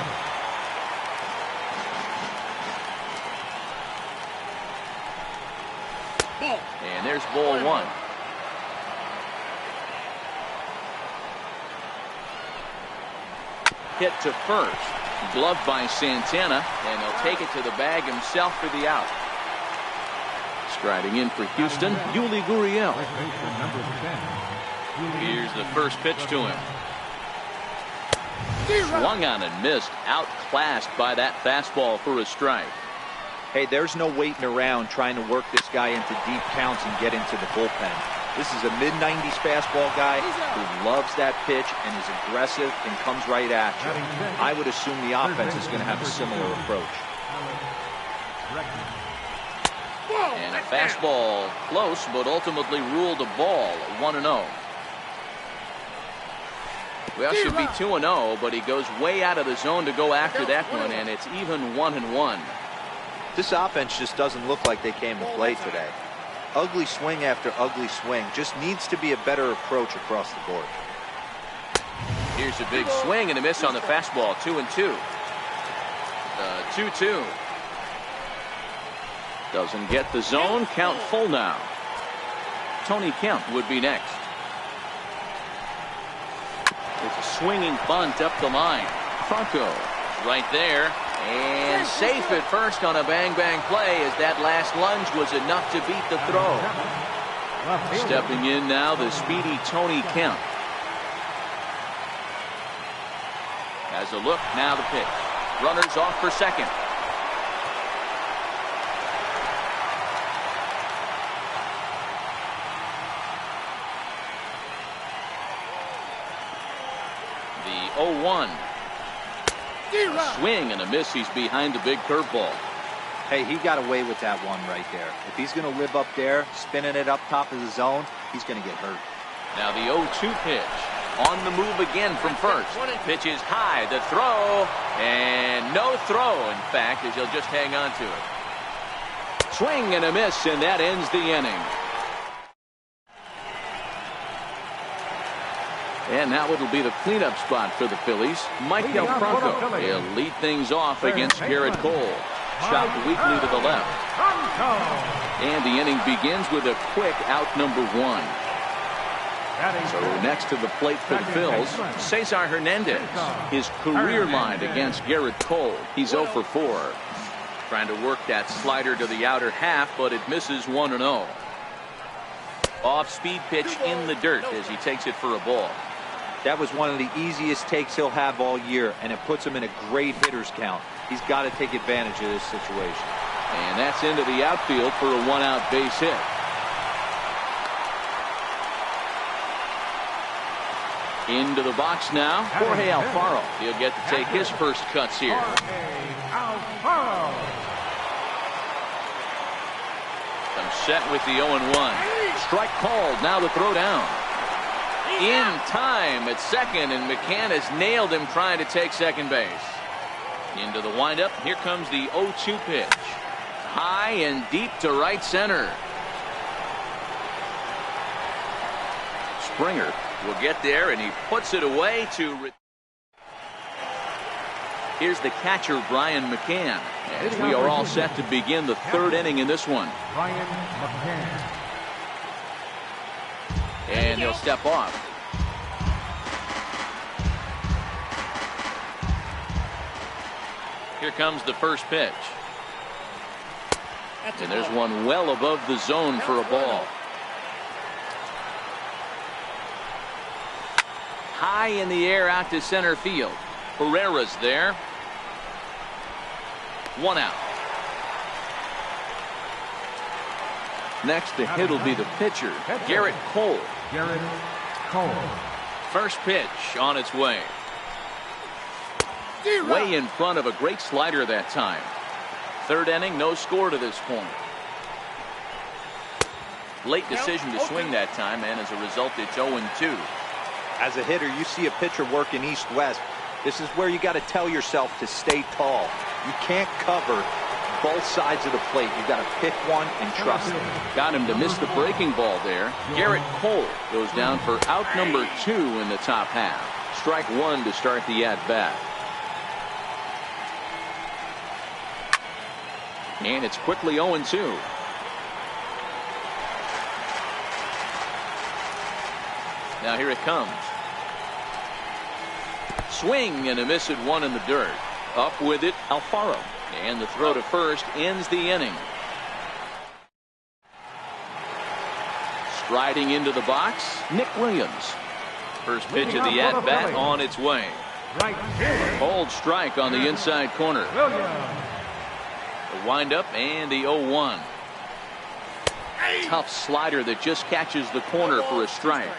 And there's ball 1. Hit to first. Gloved by Santana, and he'll take it to the bag himself for the out. Striding in for Houston, Yuli Gurriel. Number 10. Here's the first pitch to him. Swung on and missed. Outclassed by that fastball for a strike. Hey, there's no waiting around trying to work this guy into deep counts and get into the bullpen. This is a mid-90s fastball guy who loves that pitch and is aggressive and comes right at you. I would assume the offense is going to have a similar approach. And a fastball close, but ultimately ruled a ball. 1-0. Well, should be 2-0, but he goes way out of the zone to go after that one, and it's even 1-1. This offense just doesn't look like they came to play today. Ugly swing after ugly swing. Just needs to be a better approach across the board. Here's a big swing and a miss on the fastball. 2-2. 2-2. Doesn't get the zone. Count full now. Tony Kemp would be next. It's a swinging bunt up the line. Franco right there. And safe at first on a bang-bang play as that last lunge was enough to beat the throw. Stepping in now, the speedy Tony Kemp. Has a look, now the pitch. Runners off for second. The 0-1. A swing and a miss. He's behind the big curveball. Hey, he got away with that one right there. If he's going to live up there, spinning it up top of the zone, he's going to get hurt. Now the 0-2 pitch. On the move again from first. Pitch is high. The throw. And no throw, in fact, as he'll just hang on to it. Swing and a miss, and that ends the inning. And that will be the cleanup spot for the Phillies. Michael Franco. He'll lead things off against Garrett Cole. Chopped weakly to the left. And the inning begins with a quick out number 1. So next to the plate for the Phils, Cesar Hernandez. His career line against Garrett Cole. He's 0 for 4. Trying to work that slider to the outer half, but it misses 1-0. Off-speed pitch in the dirt as he takes it for a ball. That was one of the easiest takes he'll have all year, and it puts him in a great hitter's count. He's got to take advantage of this situation. And that's into the outfield for a 1-out base hit. Into the box now, Jorge Alfaro. He'll get to take his first cuts here. Comes set with the 0-1. Strike called. Now the throw down. In time at second, and McCann has nailed him trying to take second base. Into the windup. Here comes the 0-2 pitch. High and deep to right center. Springer will get there, and he puts it away to. Here's the catcher, Brian McCann, as we are all set to begin the third inning in this one. Brian McCann. And he'll step off. Here comes the first pitch. And there's one well above the zone for a ball. High in the air out to center field. Herrera's there. 1 out. Next to hit will be the pitcher, Garrett Cole. Garrett Cole. First pitch on its way. Way in front of a great slider that time. Third inning, no score to this point. Late decision to swing that time, and as a result, it's 0-2. As a hitter, you see a pitcher working east-west. This is where you got to tell yourself to stay tall. You can't cover both sides of the plate. You got to pick one and trust it. Got him to miss the breaking ball there. Garrett Cole goes down for out number 2 in the top half. Strike 1 to start the at-bat. And it's quickly 0-2. Now here it comes. Swing and a miss at 1 in the dirt. Up with it, Alfaro. And the throw to first ends the inning. Striding into the box, Nick Williams. First pitch of the at-bat on its way. Right fielder, Cold strike on the inside corner. Williams. The windup and the 0-1. Tough slider that just catches the corner for a strike.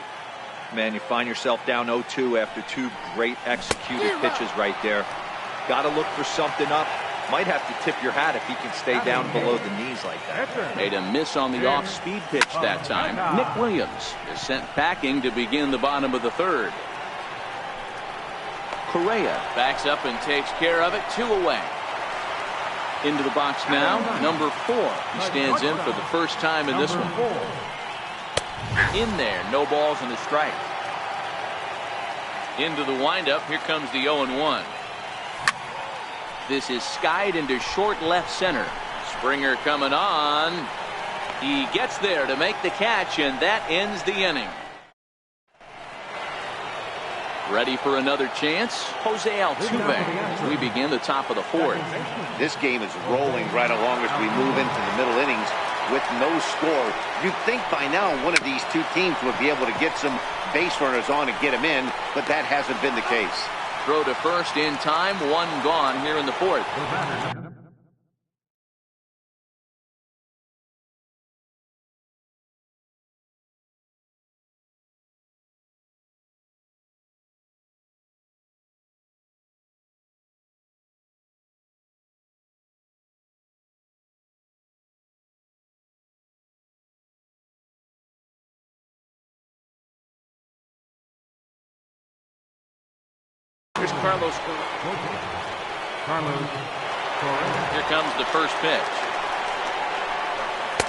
Man, you find yourself down 0-2 after two great executed pitches right there. Got to look for something up. Might have to tip your hat if he can stay down below the knees like that. Made a miss on the off-speed pitch that time. Nick Williams is sent packing to begin the bottom of the third. Correa backs up and takes care of it. 2 away. Into the box now, number 4. He stands in for the first time in this one. In there, no balls and a strike. Into the windup, here comes the 0-1. This is skied into short left center. Springer coming on. He gets there to make the catch, and that ends the inning. Ready for another chance? Jose Altuve as we begin the top of the fourth. This game is rolling right along as we move into the middle innings with no score. You'd think by now one of these two teams would be able to get some base runners on and get them in, but that hasn't been the case. Throw to first in time, 1 gone here in the fourth. Here's Carlos. Carlos Correa. Here comes the first pitch.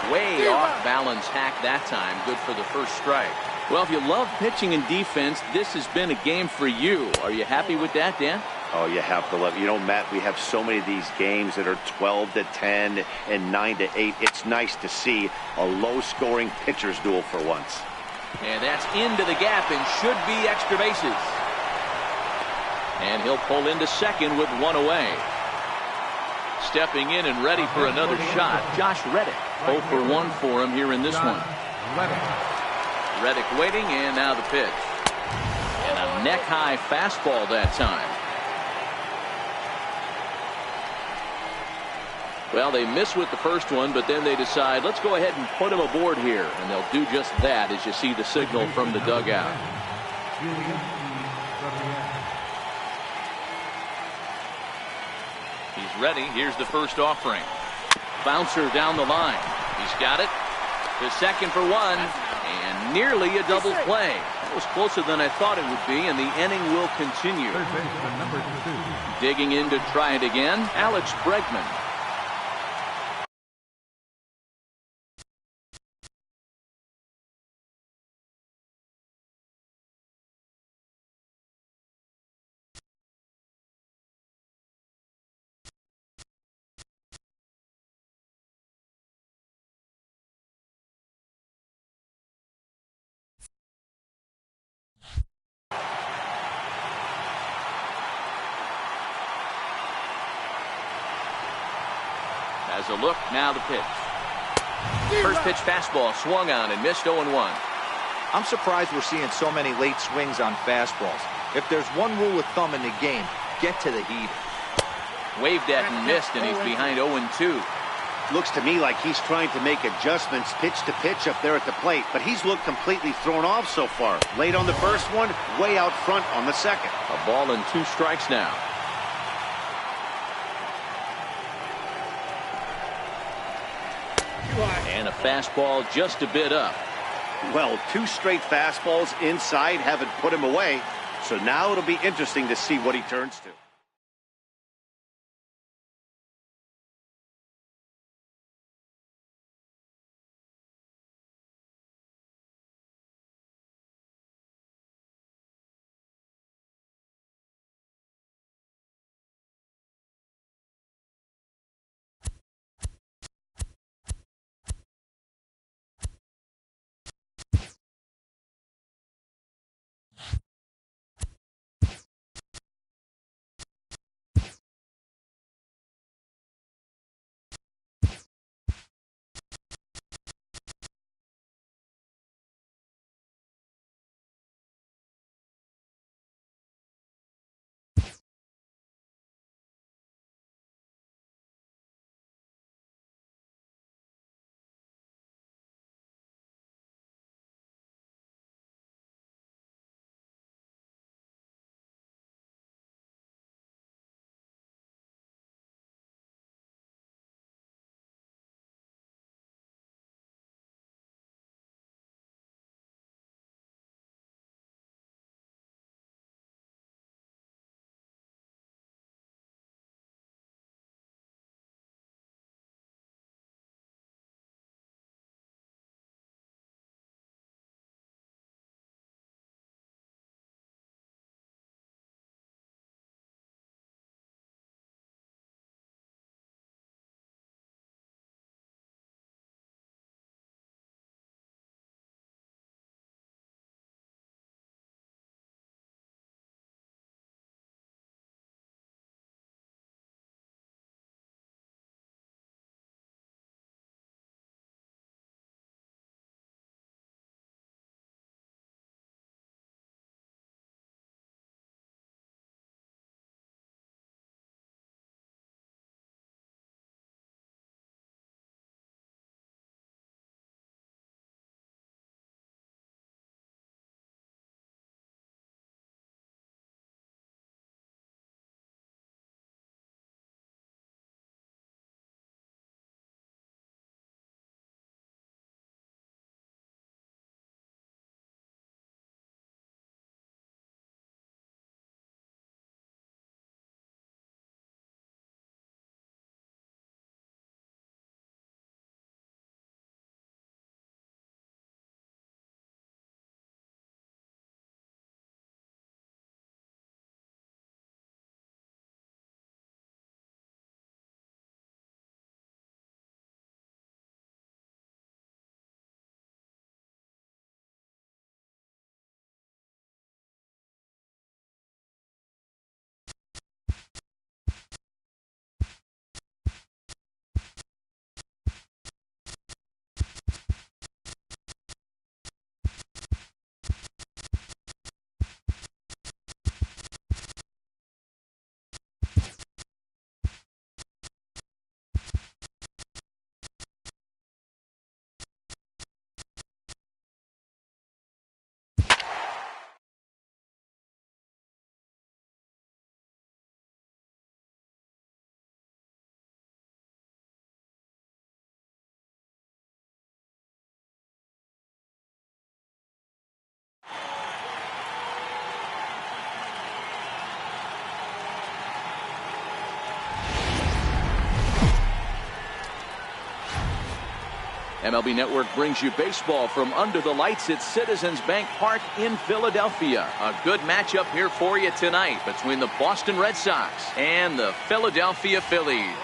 Way off balance hack that time. Good for the first strike. Well, if you love pitching and defense, this has been a game for you. Are you happy with that, Dan? Oh, you have to love it. You know, Matt, we have so many of these games that are 12-10 and 9-8. It's nice to see a low-scoring pitcher's duel for once. And that's into the gap and should be extra bases. And he'll pull into second with 1 away. Stepping in and ready for another shot, Josh Reddick. 0 for 1 for him here in this one. Reddick waiting, and now the pitch. And a neck-high fastball that time. Well, they miss with the first one, but then they decide, let's go ahead and put him aboard here. And they'll do just that as you see the signal from the dugout. He's ready. Here's the first offering. Bouncer down the line. He's got it. To second for 1. And nearly a double play. That was closer than I thought it would be, and the inning will continue. Number 2. Digging in to try it again, Alex Bregman. As a look, now the pitch. First pitch fastball swung on and missed 0-1. I'm surprised we're seeing so many late swings on fastballs. If there's one rule of thumb in the game, get to the heat. Waved at and missed, and he's behind 0-2. Looks to me like he's trying to make adjustments pitch to pitch up there at the plate, but he's looked completely thrown off so far. Late on the first one, way out front on the second. A ball and 2 strikes now. And a fastball just a bit up. Well, 2 straight fastballs inside haven't put him away, so now it'll be interesting to see what he turns to. MLB Network brings you baseball from under the lights at Citizens Bank Park in Philadelphia. A good matchup here for you tonight between the Boston Red Sox and the Philadelphia Phillies.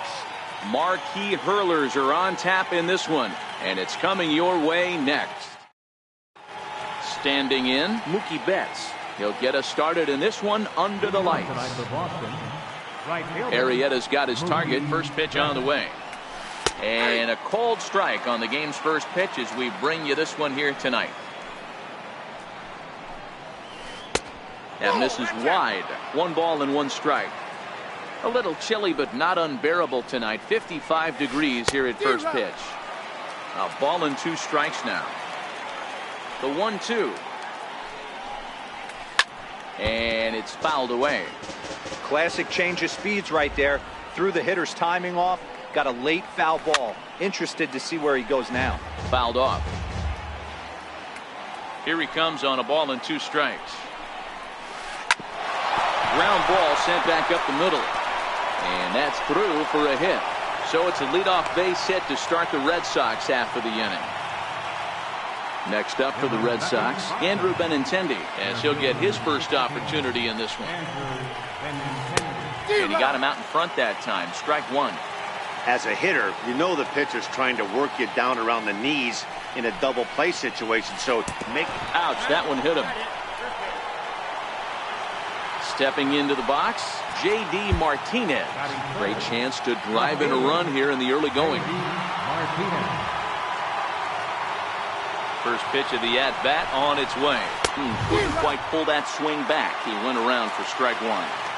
Marquee hurlers are on tap in this one, and it's coming your way next. Standing in, Mookie Betts. He'll get us started in this one under the lights. Arrieta's got his target. First pitch on the way. And a cold strike on the game's first pitch as we bring you this one here tonight. That misses wide. 1 ball and 1 strike. A little chilly but not unbearable tonight. 55 degrees here at first pitch. A ball and 2 strikes now. The 1-2. And it's fouled away. Classic change of speeds right there. Threw the hitter's timing off. Got a late foul ball. Interested to see where he goes now. Fouled off. Here he comes on a ball and 2 strikes. Ground ball sent back up the middle. And that's through for a hit. So it's a leadoff base hit to start the Red Sox after the inning. Next up for the Red Sox, Andrew Benintendi, as he'll get his first opportunity in this one. And he got him out in front that time. Strike 1. As a hitter, you know the pitcher's trying to work you down around the knees in a double play situation. So make. Ouch, that one hit him. Stepping into the box, J.D. Martinez. Great chance to drive in a run here in the early going. First pitch of the at-bat on its way. Couldn't quite pull that swing back. He went around for strike 1.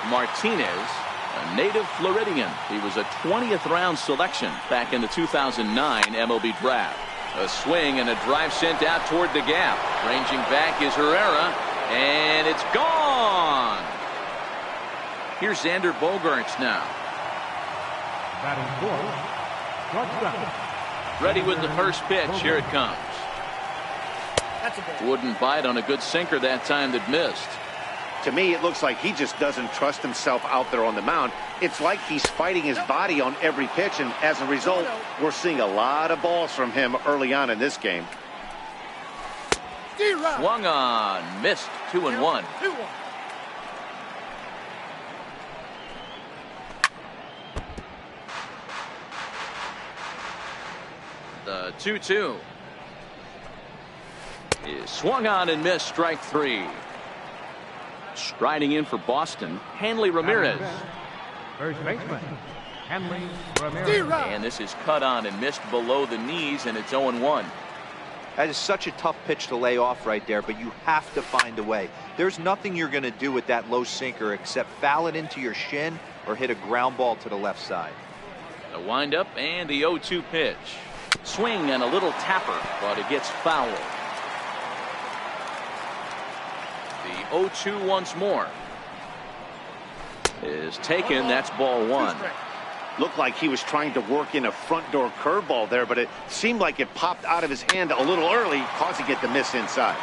Martinez, a native Floridian. He was a 20th round selection back in the 2009 MLB draft. A swing and a drive sent out toward the gap. Ranging back is Herrera, and it's gone. Here's Xander Bogaerts now. Batting 4th, shortstop. Ready with the first pitch. Here it comes. Wouldn't bite on a good sinker that time that missed. To me, it looks like he just doesn't trust himself out there on the mound. It's like he's fighting his body on every pitch, and as a result, we're seeing a lot of balls from him early on in this game. Swung on, missed. 2-1. The 2-2 is swung on and missed. Strike 3. Striding in for Boston, Hanley Ramirez. First baseman, Hanley Ramirez. And this is cut on and missed below the knees, and it's 0-1. That is such a tough pitch to lay off right there, but you have to find a way. There's nothing you're going to do with that low sinker except foul it into your shin or hit a ground ball to the left side. The windup and the 0-2 pitch. Swing and a little tapper, but it gets fouled. The 0-2 once more is taken. That's ball 1. Looked like he was trying to work in a front door curveball there, but it seemed like it popped out of his hand a little early, causing it to miss inside.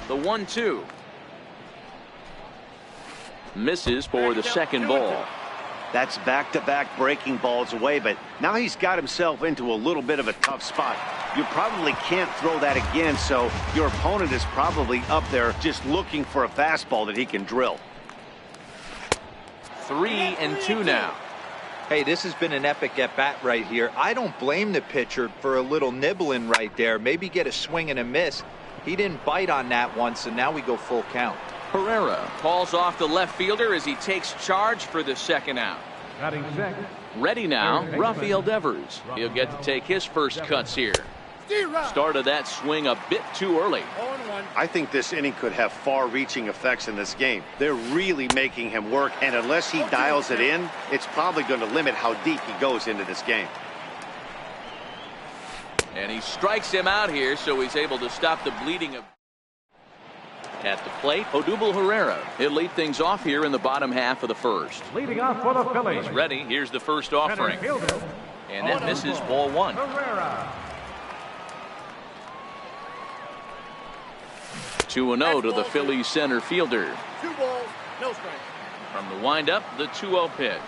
The 1-2 misses for the second ball. That's back-to-back breaking balls away, but now he's got himself into a little bit of a tough spot. You probably can't throw that again, so your opponent is probably up there just looking for a fastball that he can drill. 3-2 now. Hey, this has been an epic at-bat right here. I don't blame the pitcher for a little nibbling right there. Maybe get a swing and a miss. He didn't bite on that once, and now we go full count. Herrera calls off the left fielder as he takes charge for the second out. Batting 6th. Ready now, Rafael Devers. He'll get to take his first cuts here. Started that swing a bit too early. I think this inning could have far-reaching effects in this game. They're really making him work, and unless he dials it in, it's probably going to limit how deep he goes into this game. And he strikes him out here, so he's able to stop the bleeding of. At the plate, Odubel Herrera. He'll lead things off here in the bottom half of the first. Leading off for the Phillies. He's ready. Here's the first offering. And that misses ball 1. Herrera. 2-0 to the Phillies center fielder. 2 balls, no strike. From the windup, the 2-0 pitch.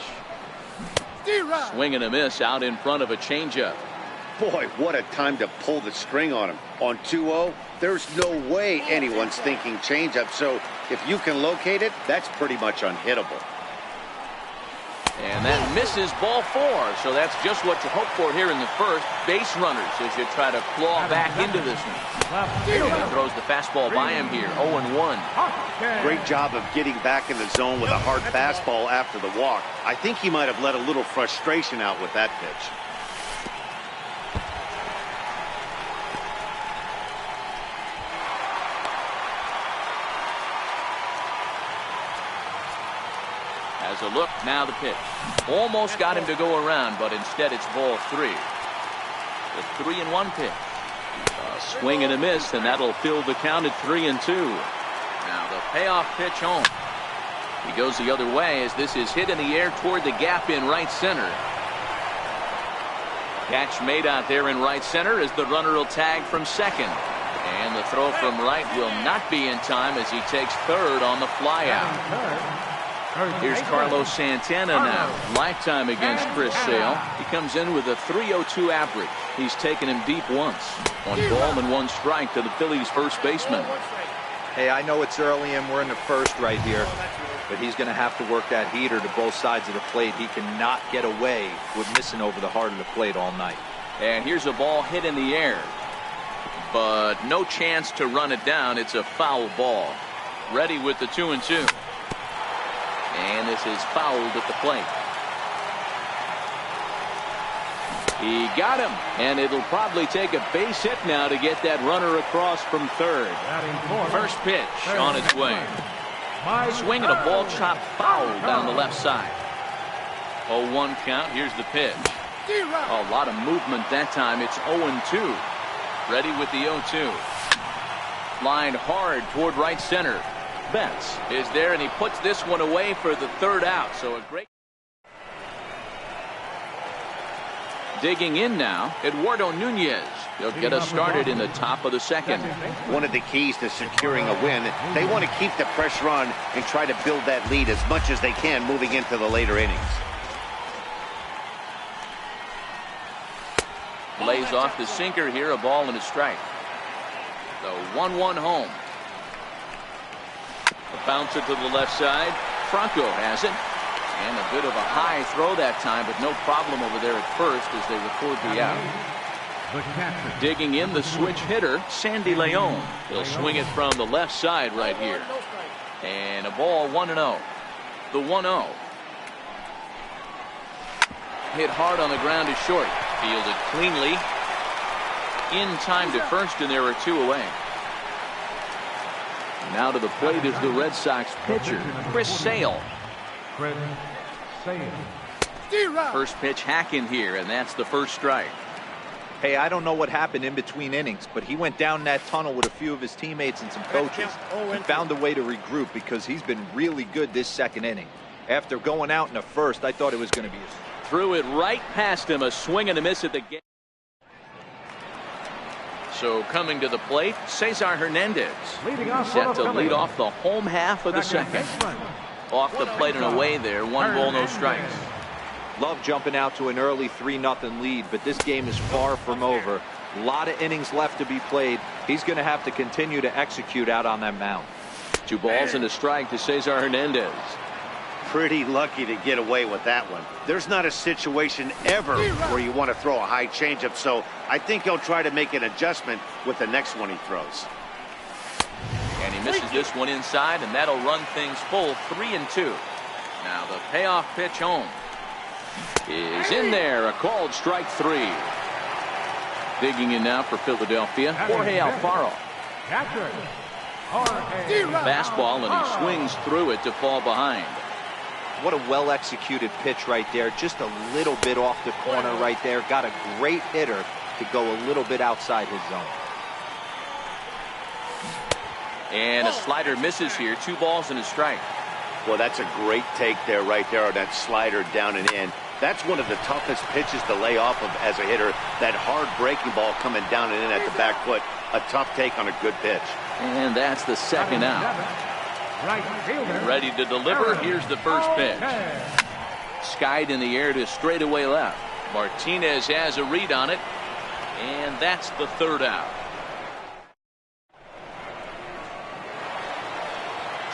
Swing and a miss out in front of a changeup. Boy, what a time to pull the string on him. On 2-0, there's no way anyone's thinking changeup. So if you can locate it, that's pretty much unhittable. And that misses ball 4. So that's just what you hope for here in the first. Base runners as you try to claw back into this one. He throws the fastball by him here. 0-1. Great job of getting back in the zone with a hard fastball after the walk. I think he might have let a little frustration out with that pitch. As a look, now the pitch. Almost got him to go around, but instead it's ball 3. The 3-1 pitch. A swing and a miss, and that'll fill the count at 3-2. Now the payoff pitch home. He goes the other way as this is hit in the air toward the gap in right center. Catch made out there in right center as the runner will tag from second. And the throw from right will not be in time as he takes third on the flyout. Here's Carlos Santana now. Lifetime against Chris Sale. He comes in with a .302 average. He's taken him deep once. 1 ball and 1 strike to the Phillies first baseman. Hey, I know it's early and we're in the first right here, but he's going to have to work that heater to both sides of the plate. He cannot get away with missing over the heart of the plate all night. And here's a ball hit in the air, but no chance to run it down. It's a foul ball. Ready with the 2-2. And this is fouled at the plate. He got him, and it'll probably take a base hit now to get that runner across from third. First pitch on its way. Swing and a ball chopped foul down the left side. 0-1 count. Here's the pitch. A lot of movement that time. It's 0-2. Ready with the 0-2. Lined hard toward right center. Betts is there, and he puts this one away for the third out. So a great. Digging in now, Eduardo Nunez. He'll get us started in the top of the second. One of the keys to securing a win, they want to keep the pressure on and try to build that lead as much as they can moving into the later innings. Lays off the sinker here, a ball and a strike. The 1-1 home. A bouncer to the left side. Franco has it. And a bit of a high throw that time, but no problem over there at first as they record the out. Digging in the switch hitter, Sandy Leon. He'll swing it from the left side right here. And a ball 1-0. The 1-0. Hit hard on the ground is short. Fielded cleanly. In time to first, and there are 2 away. Now to the plate is the Red Sox pitcher, Chris Sale. First pitch hack in here, and that's the first strike. Hey, I don't know what happened in between innings, but he went down that tunnel with a few of his teammates and some coaches. He found a way to regroup because he's been really good this second inning. After going out in the first, I thought it was going to be Threw it right past him, a swing and a miss at the gate. So coming to the plate, Cesar Hernandez. Set to lead off the home half of the second. Off the plate and away there. 1 ball, no strikes. Love jumping out to an early 3-0 lead, but this game is far from over. A lot of innings left to be played. He's going to have to continue to execute out on that mound. 2 balls and a strike to Cesar Hernandez. Pretty lucky to get away with that one. There's not a situation ever where you want to throw a high changeup, so I think he'll try to make an adjustment with the next one he throws. And he misses this one inside, and that'll run things full 3-2. Now the payoff pitch home is in there, a called strike 3. Digging in now for Philadelphia, Jorge Alfaro. Fastball, and he swings through it to fall behind. What a well-executed pitch right there. Just a little bit off the corner right there. Got a great hitter to go a little bit outside his zone. And a slider misses here. 2 balls and a strike. Well, that's a great take there right there on that slider down and in. That's one of the toughest pitches to lay off of as a hitter. That hard breaking ball coming down and in at the back foot. A tough take on a good pitch. And that's the second out. Ready to deliver. Here's the first pitch. Skied in the air to straightaway left. Martinez has a read on it, and that's the third out.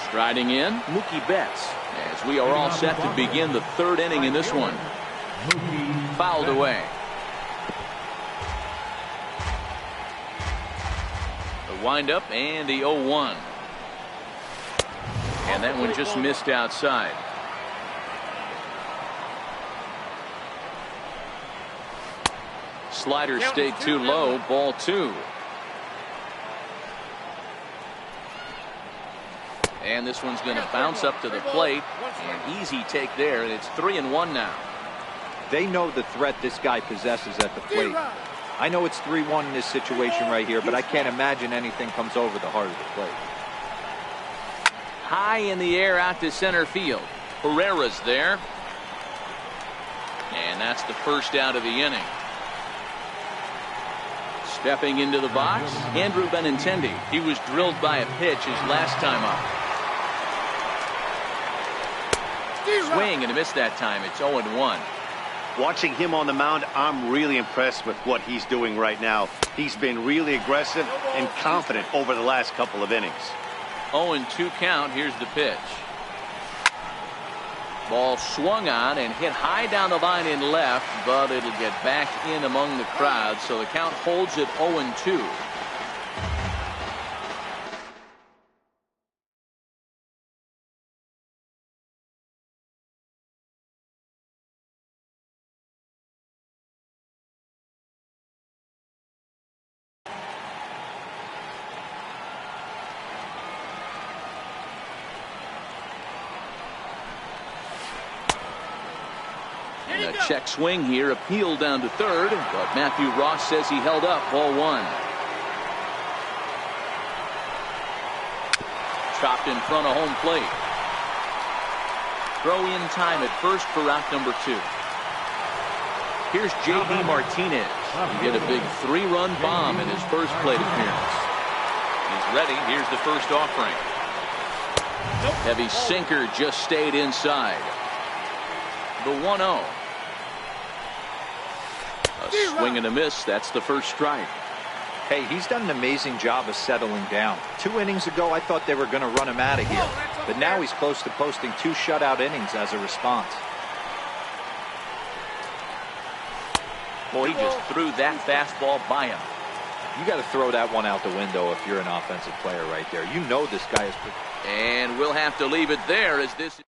Striding in, Mookie Betts, as we are all set to begin the third inning in this one. Fouled away. The windup and the 0-1. And that one just missed outside. Slider stayed too low, ball 2. And this one's going to bounce up to the plate. An easy take there, and it's 3-1 now. They know the threat this guy possesses at the plate. I know it's 3-1 in this situation right here, but I can't imagine anything comes over the heart of the plate. High in the air out to center field. Herrera's there. And that's the first out of the inning. Stepping into the box, Andrew Benintendi. He was drilled by a pitch his last time up. Swing and a miss that time. It's 0-1. Watching him on the mound, I'm really impressed with what he's doing right now. He's been really aggressive and confident over the last couple of innings. 0-2 count. Here's the pitch. Ball swung on and hit high down the line in left, but it'll get back in among the crowd, so the count holds at 0-2. A check swing here, appealed down to third, but Matthew Ross says he held up, ball 1. Chopped in front of home plate. Throw in time at first for out number 2. Here's J.D. Martinez. He hit a big 3-run bomb in his first plate appearance. He's ready. Here's the first offering. Heavy sinker just stayed inside. The 1-0. A swing and a miss. That's the first strike. Hey, he's done an amazing job of settling down. 2 innings ago, I thought they were going to run him out of here. But now he's close to posting 2 shutout innings as a response. Boy, he just threw that fastball by him. You got to throw that one out the window if you're an offensive player right there. You know this guy is. And we'll have to leave it there as this.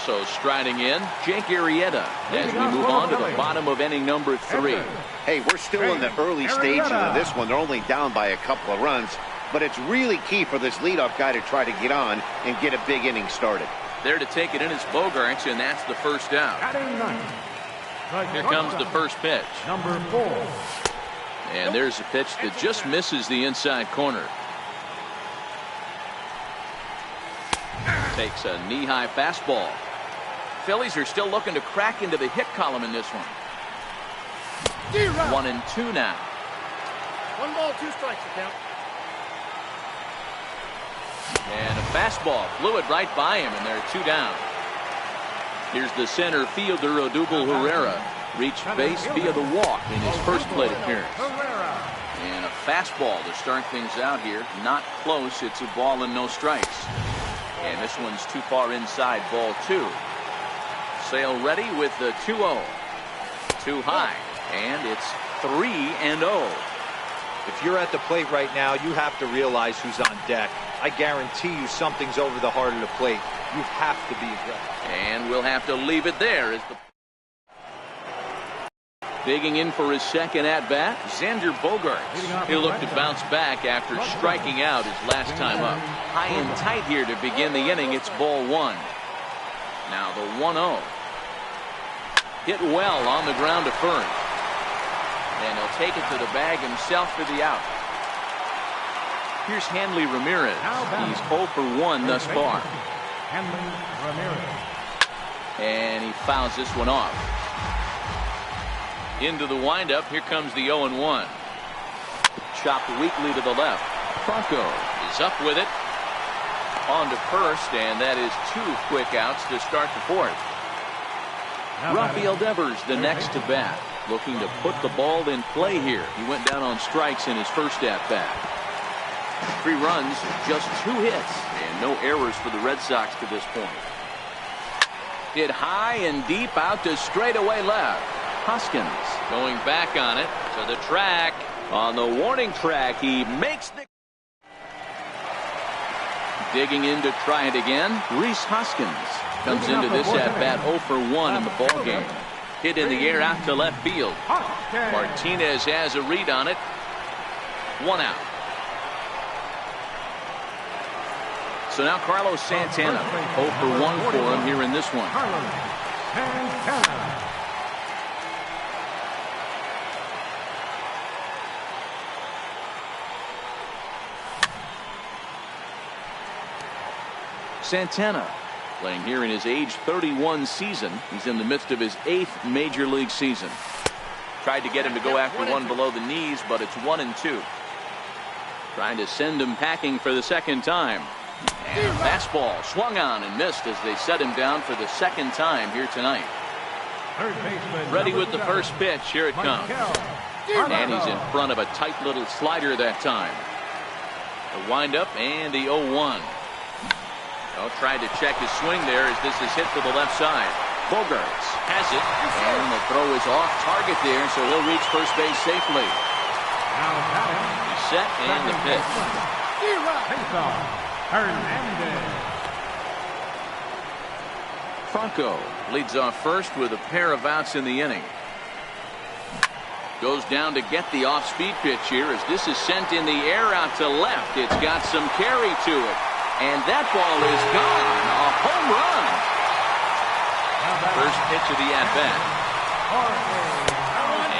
So striding in, Jake Arrieta as we move on to the bottom of inning number 3. Hey, we're still in the early stages of this one. They're only down by a couple of runs, but it's really key for this leadoff guy to try to get on and get a big inning started. There to take it in is Bogaerts, and that's the first out. Here comes the first pitch. Number 4. And there's a pitch that just misses the inside corner. Takes a knee-high fastball. Phillies are still looking to crack into the hit column in this one. 1-2 now. 1 ball, 2 strikes to count. And a fastball flew it right by him, and they're 2 down. Here's the center fielder, Odubel Herrera. Reached base via the walk in his first plate appearance. And a fastball to start things out here. Not close. It's a ball and no strikes. And this one's too far inside, ball 2. Sale ready with the 2-0. Too high, and it's 3-0. If you're at the plate right now, you have to realize who's on deck. I guarantee you something's over the heart of the plate. You have to be aggressive. And we'll have to leave it there as the digging in for his second at-bat, Xander Bogaerts. He'll look to bounce back after striking out his last time up. High and tight here to begin the inning. It's ball 1. Now the 1-0. Hit well on the ground to first. And he'll take it to the bag himself for the out. Here's Hanley Ramirez. He's 0 for 1 thus far. Hanley Ramirez. And he fouls this one off. Into the windup. Here comes the 0-1. Chopped weakly to the left. Franco is up with it. On to first, and that is 2 quick outs to start the fourth. Rafael Devers, the next to bat, looking to put the ball in play here. He went down on strikes in his first at-bat. 3 runs, just 2 hits, and no errors for the Red Sox to this point. Hit high and deep out to straightaway left. Hoskins going back on it to the track. On the warning track, he makes the... Digging in to try it again, Rhys Hoskins comes into this at-bat 0 for 1 in the ball game. Hit in the air out to left field. Martinez has a read on it. 1 out. So now Carlos Santana, 0 for 1 for him here in this one. Santana playing here in his age 31 season. He's in the midst of his 8th major league season. Tried to get him to go after one below the knees, but it's 1-2. Trying to send him packing for the second time. And a fastball swung on and missed as they set him down for the second time here tonight. Ready with the first pitch. Here it comes. And he's in front of a tight little slider that time. The windup and the 0-1. Well, tried to check his swing there as this is hit to the left side. Bogarts has it, and the throw is off target there, so he'll reach first base safely. He's set and the pitch. Franco leads off first with a pair of outs in the inning. Goes down to get the off-speed pitch here as this is sent in the air out to left. It's got some carry to it. And that ball is gone. A home run. First pitch of the at-bat.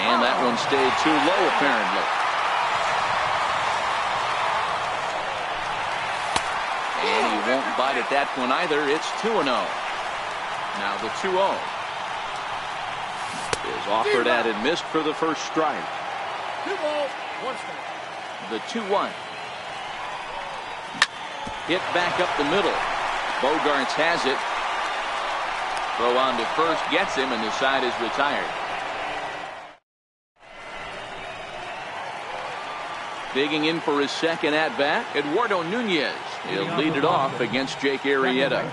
And that one stayed too low, apparently. And he won't bite at that one either. It's 2-0. Now the 2-0 is offered at and missed for the first strike. 2 balls, 1 strike. The 2-1. Hit back up the middle. Bogarts has it. Throw on to first, gets him, and the side is retired. Digging in for his second at-bat, Eduardo Nunez. He'll lead it off against Jake Arrieta.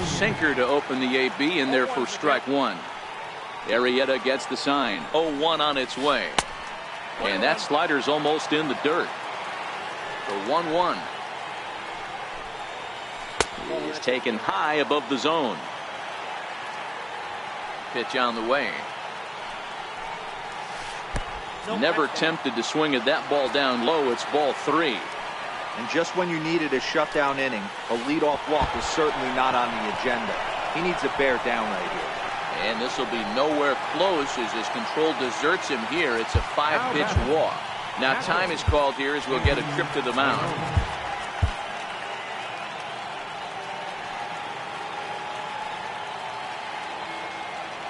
Sinker to open the AB in there for strike 1. Arrieta gets the sign. 0-1 on its way. And that slider's almost in the dirt. The 1-1. He is taken high above the zone. Pitch on the way. Never tempted to swing at that ball down low. It's ball 3. And just when you needed a shutdown inning, a leadoff walk is certainly not on the agenda. He needs to bear down right here. And this will be nowhere close as his control deserts him here. It's a 5-pitch walk. Now time is called here as we'll get a trip to the mound.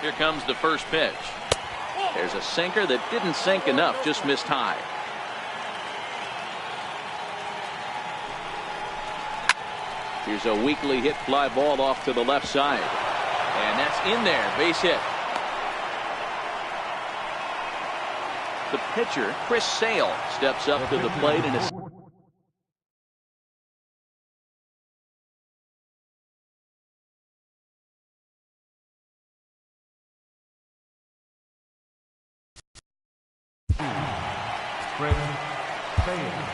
Here comes the first pitch. There's a sinker that didn't sink enough, just missed high. Here's a weakly hit fly ball off to the left side. And that's in there, base hit. The pitcher, Chris Sale, steps up to the plate and is Chris Sale.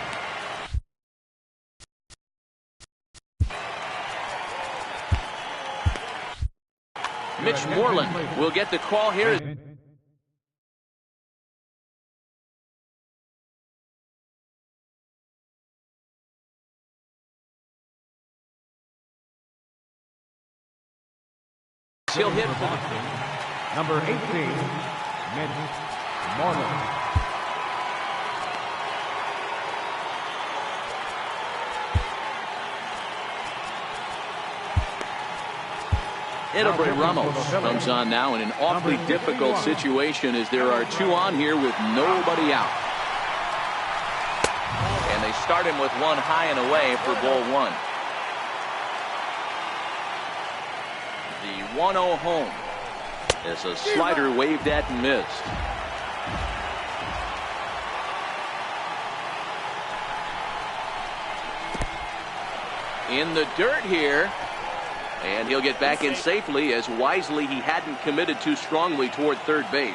Mitch Moreland will get the call here. He'll hit number 18, Mitch Moreland. Edebray Ramos comes on now in an awfully difficult situation as there are 2 on here with nobody out. And they start him with one high and away for ball one. The 1-0 home. As a slider waved at and missed. In the dirt here. And he'll get back in safely, as wisely he hadn't committed too strongly toward third base.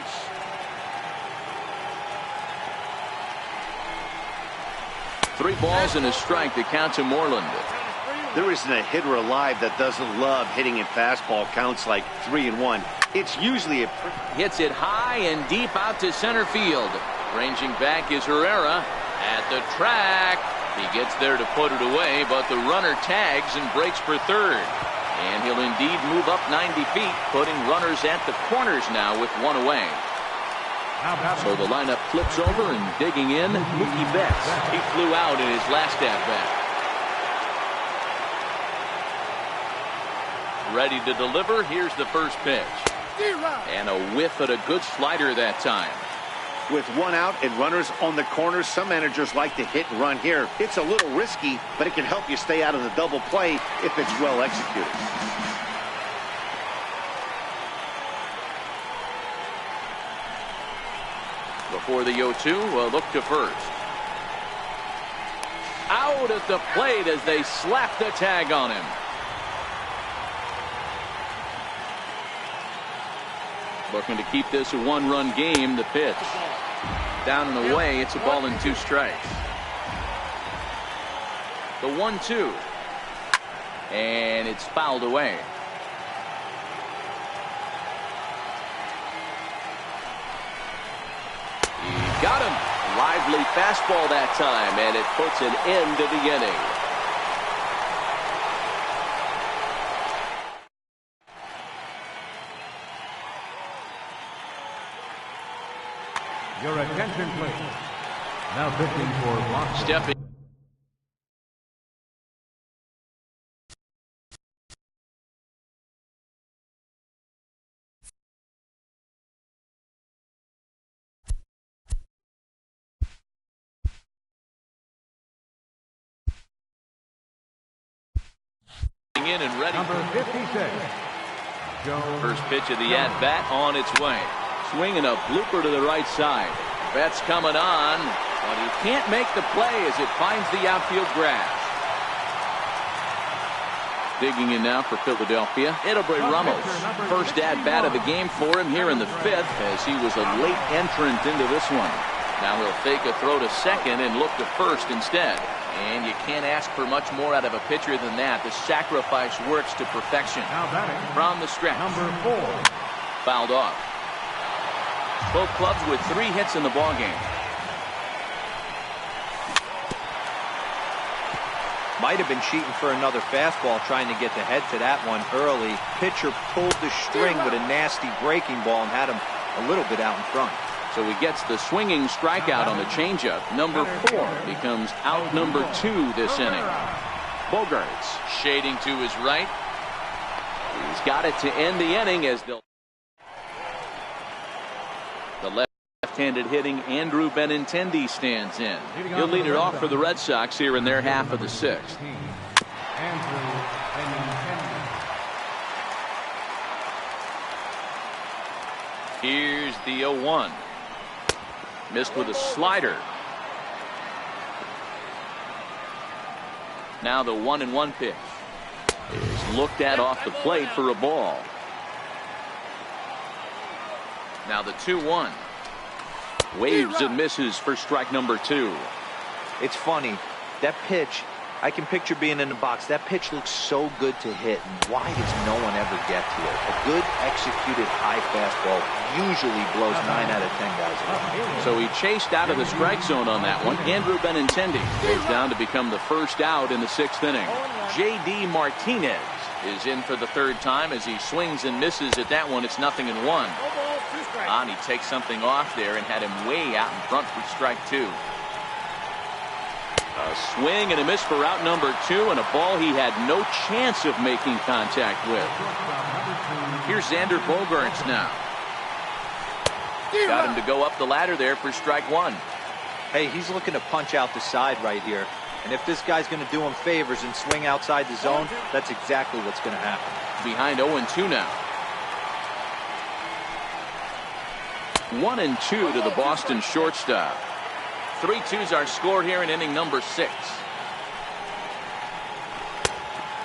Three balls and a strike to count to Moreland. There isn't a hitter alive that doesn't love hitting at fastball counts like 3-1. It's usually a... Hits it high and deep out to center field. Ranging back is Herrera at the track. He gets there to put it away, but the runner tags and breaks for third. And he'll indeed move up 90 feet, putting runners at the corners now with one away. So the lineup flips over, and digging in, Mookie Betts. He flew out in his last at-bat. Ready to deliver. Here's the first pitch. And a whiff at a good slider that time. With one out and runners on the corners, some managers like to hit and run here. It's a little risky, but it can help you stay out of the double play if it's well executed. Before the 0-2, a look to first. Out at the plate as they slap the tag on him. Looking to keep this a one-run game. The pitch. Down and away. It's a ball and 2 strikes. The 1-2. And it's fouled away. He got him. Lively fastball that time, and it puts an end to the inning. Your attention, please. Now pitching for Boston. Stepping in and ready. Number 56. First pitch of the at-bat on its way. Swinging a blooper to the right side. Betts coming on, but he can't make the play as it finds the outfield grass. Digging in now for Philadelphia, Edelbert Ramos. First at-bat of the game for him here in the 5th, as he was a late entrant into this one. Now he'll fake a throw to second and look to first instead. And you can't ask for much more out of a pitcher than that. The sacrifice works to perfection. From the stretch. Number 4. Fouled off. Both clubs with 3 hits in the ballgame. Might have been cheating for another fastball, trying to get the head to that one early. Pitcher pulled the string with a nasty breaking ball and had him a little bit out in front. So he gets the swinging strikeout on the changeup. Number 4 becomes out number 2 this inning. Bogarts shading to his right. He's got it to end the inning as the left-handed hitting Andrew Benintendi stands in. He'll lead it off for the Red Sox here in their half of the 6th. Here's the 0-1. Missed with a slider. Now the 1-1 pitch is looked at off the plate for a ball. Now the 2-1. Waves and misses for strike number 2. It's funny. That pitch, I can picture being in the box. That pitch looks so good to hit. And why does no one ever get to it? A good executed high fastball usually blows 9 out of 10 guys away. So he chased out of the strike zone on that one. Andrew Benintendi goes down to become the first out in the 6th inning. J.D. Martinez is in for the 3rd time as he swings and misses at that one. It's 0-1. He takes something off there and had him way out in front for strike 2. A swing and a miss for out number 2, and a ball he had no chance of making contact with. Here's Xander Bogaerts now. Got him to go up the ladder there for strike 1. Hey, he's looking to punch out the side right here. And if this guy's going to do him favors and swing outside the zone, that's exactly what's going to happen. Behind 0-2 now. 1-2 to the Boston shortstop. 3-2's our score here in inning number 6.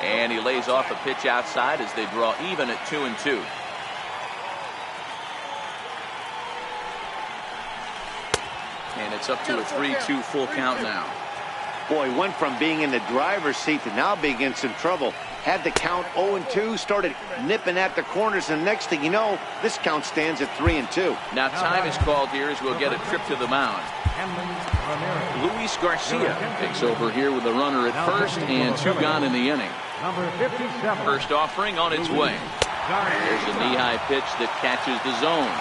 And he lays off a pitch outside as they draw even at 2-2. And it's up to a 3-2 full count now. Boy, went from being in the driver's seat to now being in some trouble. Had the count 0-2, started nipping at the corners, and next thing you know, this count stands at 3-2. Now time is called here as we'll get a trip to the mound. Luis Garcia takes over here with a runner at first and 2 gone in the inning. Number 57. First offering on its way. There's a knee-high pitch that catches the zone.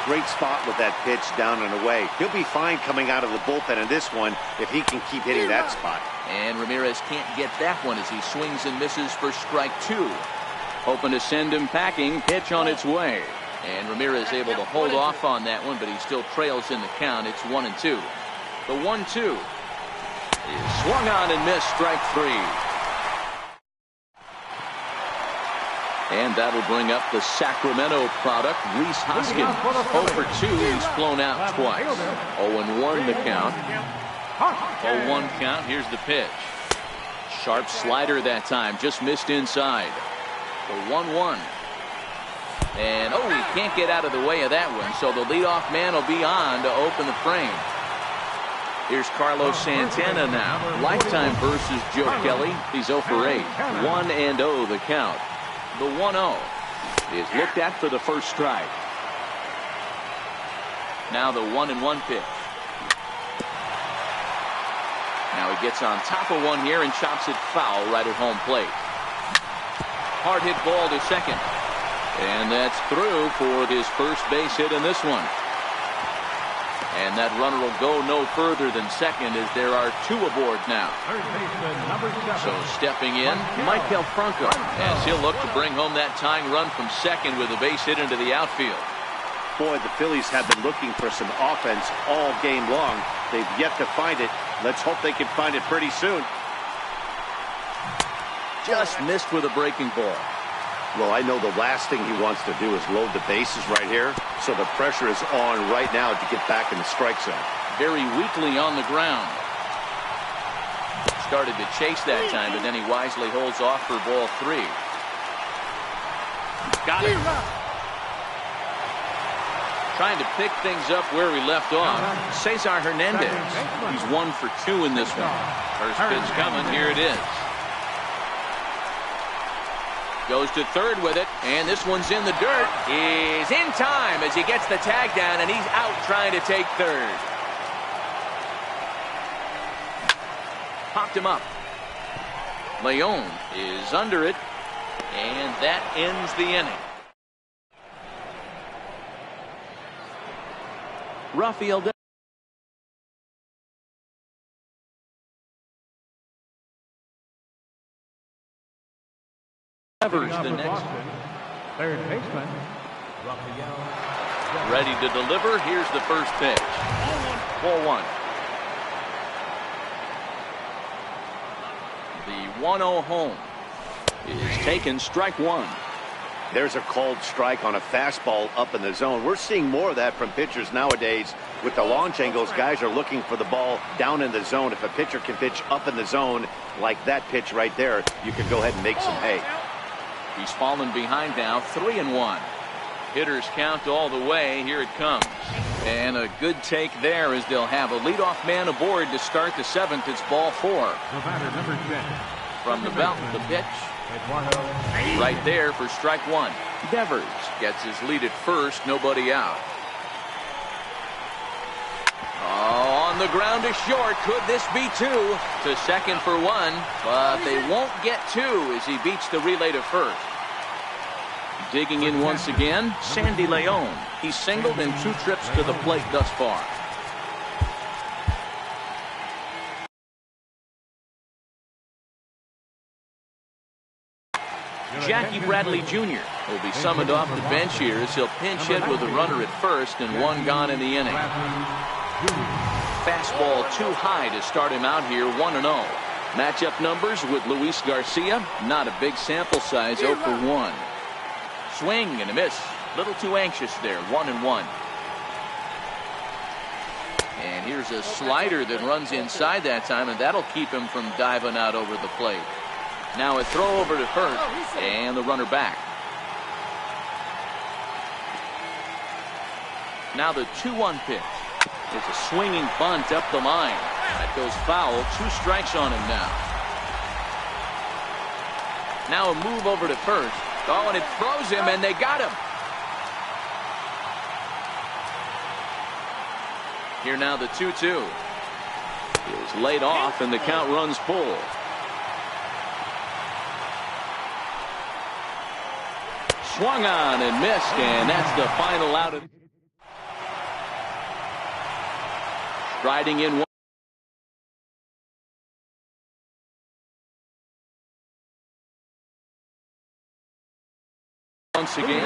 Great spot with that pitch down and away. He'll be fine coming out of the bullpen in this one if he can keep hitting that spot. And Ramirez can't get that one as he swings and misses for strike 2. Hoping to send him packing. Pitch on its way. And Ramirez able to hold off on that one, but he still trails in the count. It's 1-2. The 1-2 is swung on and missed, strike 3. And that'll bring up the Sacramento product, Rhys Hoskins. 0 for 2, he's flown out twice. 0-1 the count. 0-1 count, here's the pitch. Sharp slider that time, just missed inside. The 1-1. And he can't get out of the way of that one, so the leadoff man will be on to open the frame. Here's Carlos Santana now. Lifetime versus Joe Kelly. He's 0 for 8. 1-0 the count. The 1-0 is looked at for the first strike. Now the 1-1 pitch. Now he gets on top of one here and chops it foul right at home plate. Hard hit ball to second. And that's through for his first base hit in this one. And that runner will go no further than second as there are 2 aboard now. So stepping in, Maikel Franco as he'll look to bring home that tying run from second with a base hit into the outfield. Boy, the Phillies have been looking for some offense all game long. They've yet to find it. Let's hope they can find it pretty soon. Just missed with a breaking ball. Well, I know the last thing he wants to do is load the bases right here, so the pressure is on right now to get back in the strike zone. Very weakly on the ground. Started to chase that time, but then he wisely holds off for ball 3. Got it. Trying to pick things up where we left off. Cesar Hernandez. He's 1 for 2 in this one. First pitch coming. Here it is. Goes to third with it, and this one's in the dirt. He's in time as he gets the tag down, and he's out trying to take third. Popped him up. Leon is under it, and that ends the inning. Rafael Devers, the next. Third baseman. Ready to deliver. Here's the first pitch. Ball 1. The 1-0 home is taken, strike 1. There's a called strike on a fastball up in the zone. We're seeing more of that from pitchers nowadays. With the launch angles, guys are looking for the ball down in the zone. If a pitcher can pitch up in the zone like that pitch right there, you can go ahead and make some hay. He's fallen behind now, 3-1. Hitters count all the way. Here it comes. And a good take there as they'll have a leadoff man aboard to start the 7th. It's ball 4. The batter, number 10. From the belt, the pitch. Right there for strike 1. Devers gets his lead at first, nobody out. On the ground to short. Could this be 2? To second for 1, but they won't get 2 as he beats the relay to first. Digging in once again, Sandy Leon. He's singled in 2 trips to the plate thus far. Jackie Bradley Jr. will be summoned off the bench here as he'll pinch hit with a runner at first and 1 gone in the inning. fastball too high to start him out here 1-0. Matchup numbers with Luis Garcia. Not a big sample size, 0 for 1. Swing and a miss. Little too anxious there, 1-1. And here's a slider that runs inside that time, and that'll keep him from diving out over the plate. Now a throw over to first, and the runner back. Now the 2-1 pitch. It's a swinging bunt up the line. That goes foul. 2 strikes on him now. Now a move over to first. Oh, and it throws him, and they got him. Here now the 2-2. He was laid off, and the count runs full. Swung on and missed, and that's the final out of. Striding in once again.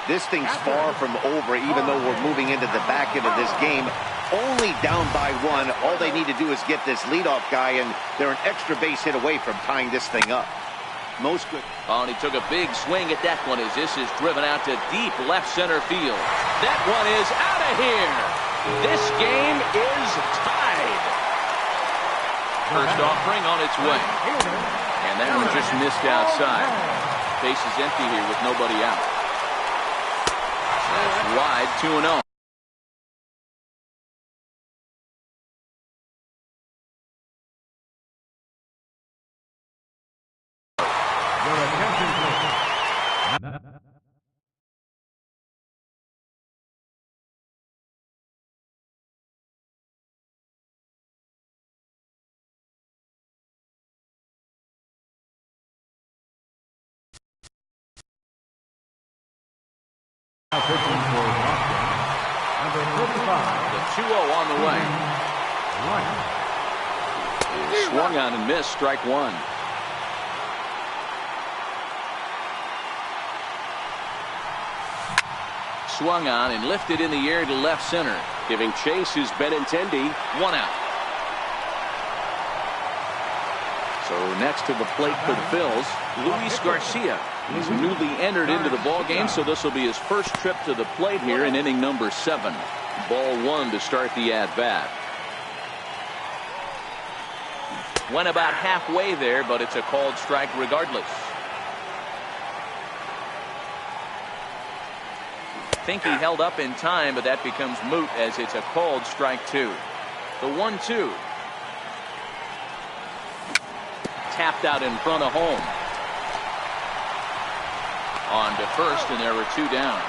This thing's far from over, even though we're moving into the back end of this game. Only down by 1. All they need to do is get this leadoff guy, and they're an extra base hit away from tying this thing up. Most good. Oh, and he took a big swing at that one as this is driven out to deep left center field. That one is out of here. This game is tied. First offering on its way. And that one just missed outside. Base is empty here with nobody out. That's wide, 2-0. Pitching for Boston, number 35. The 2-0 on the way. He swung on and missed, strike 1. Swung on and lifted in the air to left center. Giving chase is Benintendi. 1 out. So next to the plate for the Phils, Luis Garcia. He's newly entered into the ball game, so this will be his first trip to the plate here in inning number 7. Ball 1 to start the at-bat. Went about halfway there, but it's a called strike regardless. Think he held up in time, but that becomes moot as it's a called strike 2. The 1-2. Tapped out in front of home. On to first, and there were 2 down.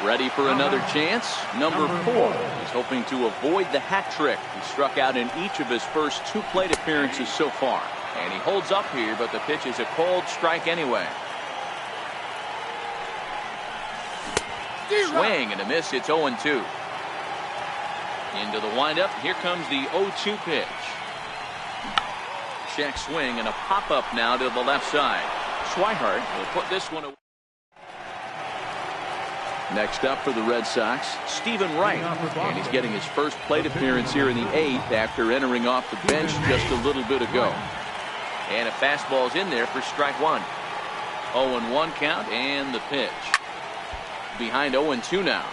Ready for another chance. Number 4. He's hoping to avoid the hat trick. He struck out in each of his first 2 plate appearances so far. And he holds up here, but the pitch is a called strike anyway. Swing and a miss. It's 0-2. Into the windup. Here comes the 0-2 pitch. Check swing and a pop-up now to the left side. Swihart will put this one away. Next up for the Red Sox, Stephen Wright. And he's getting his first plate appearance here in the 8th after entering off the bench just a little bit ago. And a fastball's in there for strike 1. 0-1 count and the pitch. Behind 0-2 now.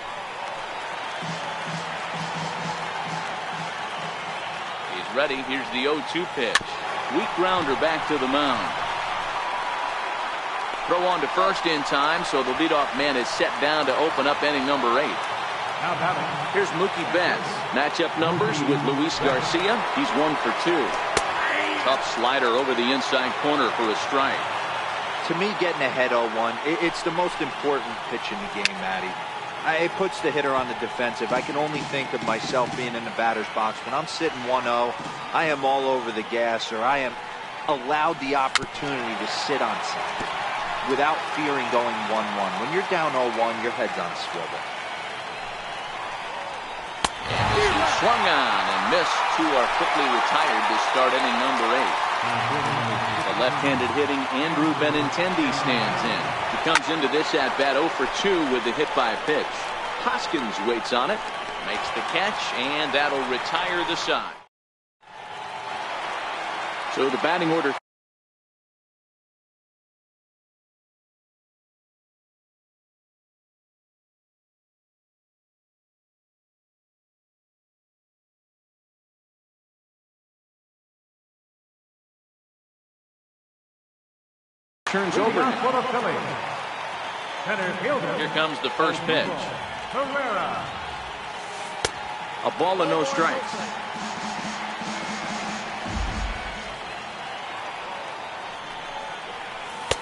He's ready. Here's the 0-2 pitch. Weak grounder back to the mound. Throw on to first in time, so the leadoff man is set down to open up inning number 8. Here's Mookie Betts. Matchup numbers with Luis Garcia. He's 1 for 2. Tough slider over the inside corner for a strike. To me, getting ahead 0-1, it's the most important pitch in the game, Matty. It puts the hitter on the defensive. I can only think of myself being in the batter's box. When I'm sitting 1-0, I am all over the gas, or I am allowed the opportunity to sit on something without fearing going 1-1. When you're down 0-1, your head's on a swivel. Swung on and missed. 2 are quickly retired to start inning number 8. The left-handed hitting Andrew Benintendi stands in. He comes into this at-bat 0 for 2 with the hit by pitch. Hoskins waits on it. Makes the catch, and that'll retire the side. So the batting order. Turns over. For the Phillies. Center fielder. Here comes the first pitch. Herrera. A ball and no strikes.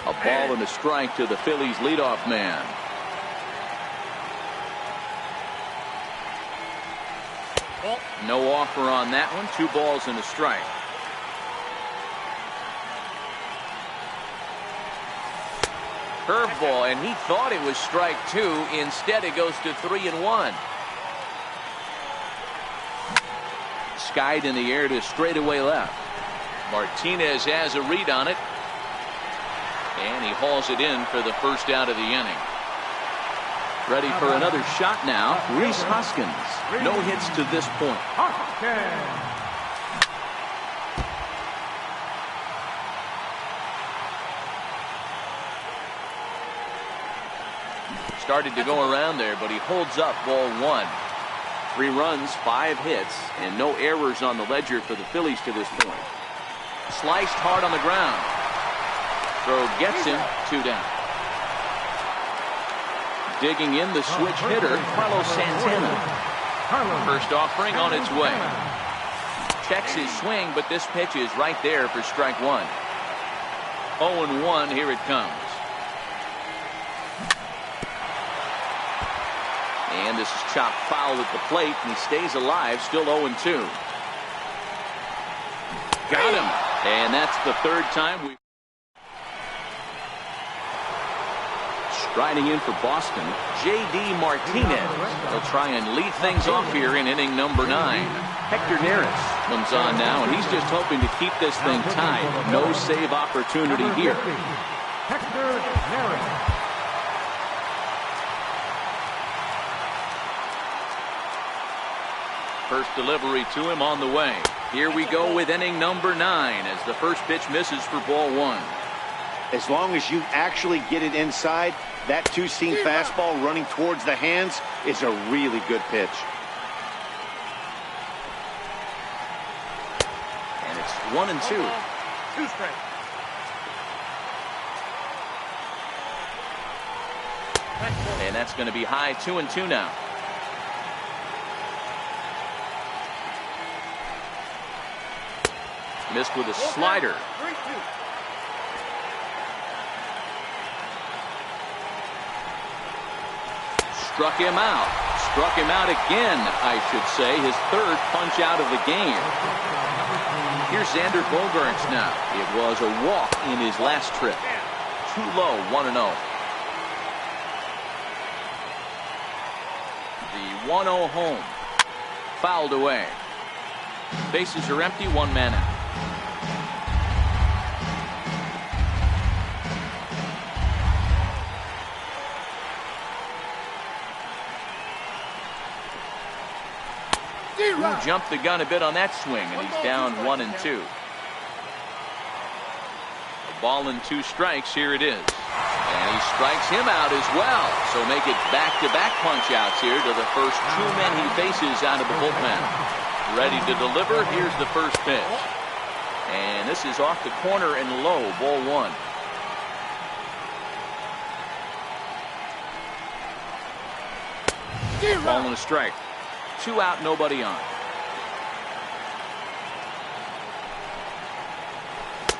A ball and a strike to the Phillies leadoff man. No offer on that one. 2 balls and a strike. Curveball, and he thought it was strike 2. Instead, it goes to 3-1. Skied in the air to straightaway left. Martinez has a read on it. And he hauls it in for the first out of the inning. Ready for another shot now. Rhys Hoskins. No hits to this point. Started to go around there, but he holds up ball 1. 3 runs, 5 hits, and no errors on the ledger for the Phillies to this point. Sliced hard on the ground. Throw gets him. 2 down. Digging in the switch hitter, Carlos Santana. First offering on its way. Checks his swing, but this pitch is right there for strike 1. 0-1, here it comes. And this is chopped foul at the plate, and he stays alive, still 0-2. Got him. And that's the 3rd time we. Striding in for Boston, J.D. Martinez. He'll try and lead things off here in inning number 9. Hector Neris comes on now, and he's just hoping to keep this thing tied. No save opportunity here. Hector Neris. First delivery to him on the way. Here we go with inning number 9 as the first pitch misses for ball 1. As long as you actually get it inside, that 2-seam fastball running towards the hands is a really good pitch. And it's 1-2. 2 straight. And that's going to be high. 2-2 now. Missed with a slider. 3-2. Struck him out. Struck him out again, I should say. His 3rd punch out of the game. Here's Xander Bogaerts now. It was a walk in his last trip. Too low, 1-0. The 1-0 home. Fouled away. Bases are empty, 1 man out. Jumped the gun a bit on that swing, and he's down 1-2. A ball and 2 strikes. Here it is. And he strikes him out as well. So make it back-to-back punch-outs here to the first 2 men he faces out of the bullpen. Ready to deliver. Here's the first pitch. And this is off the corner and low. Ball 1. Ball and a strike. 2 out, nobody on.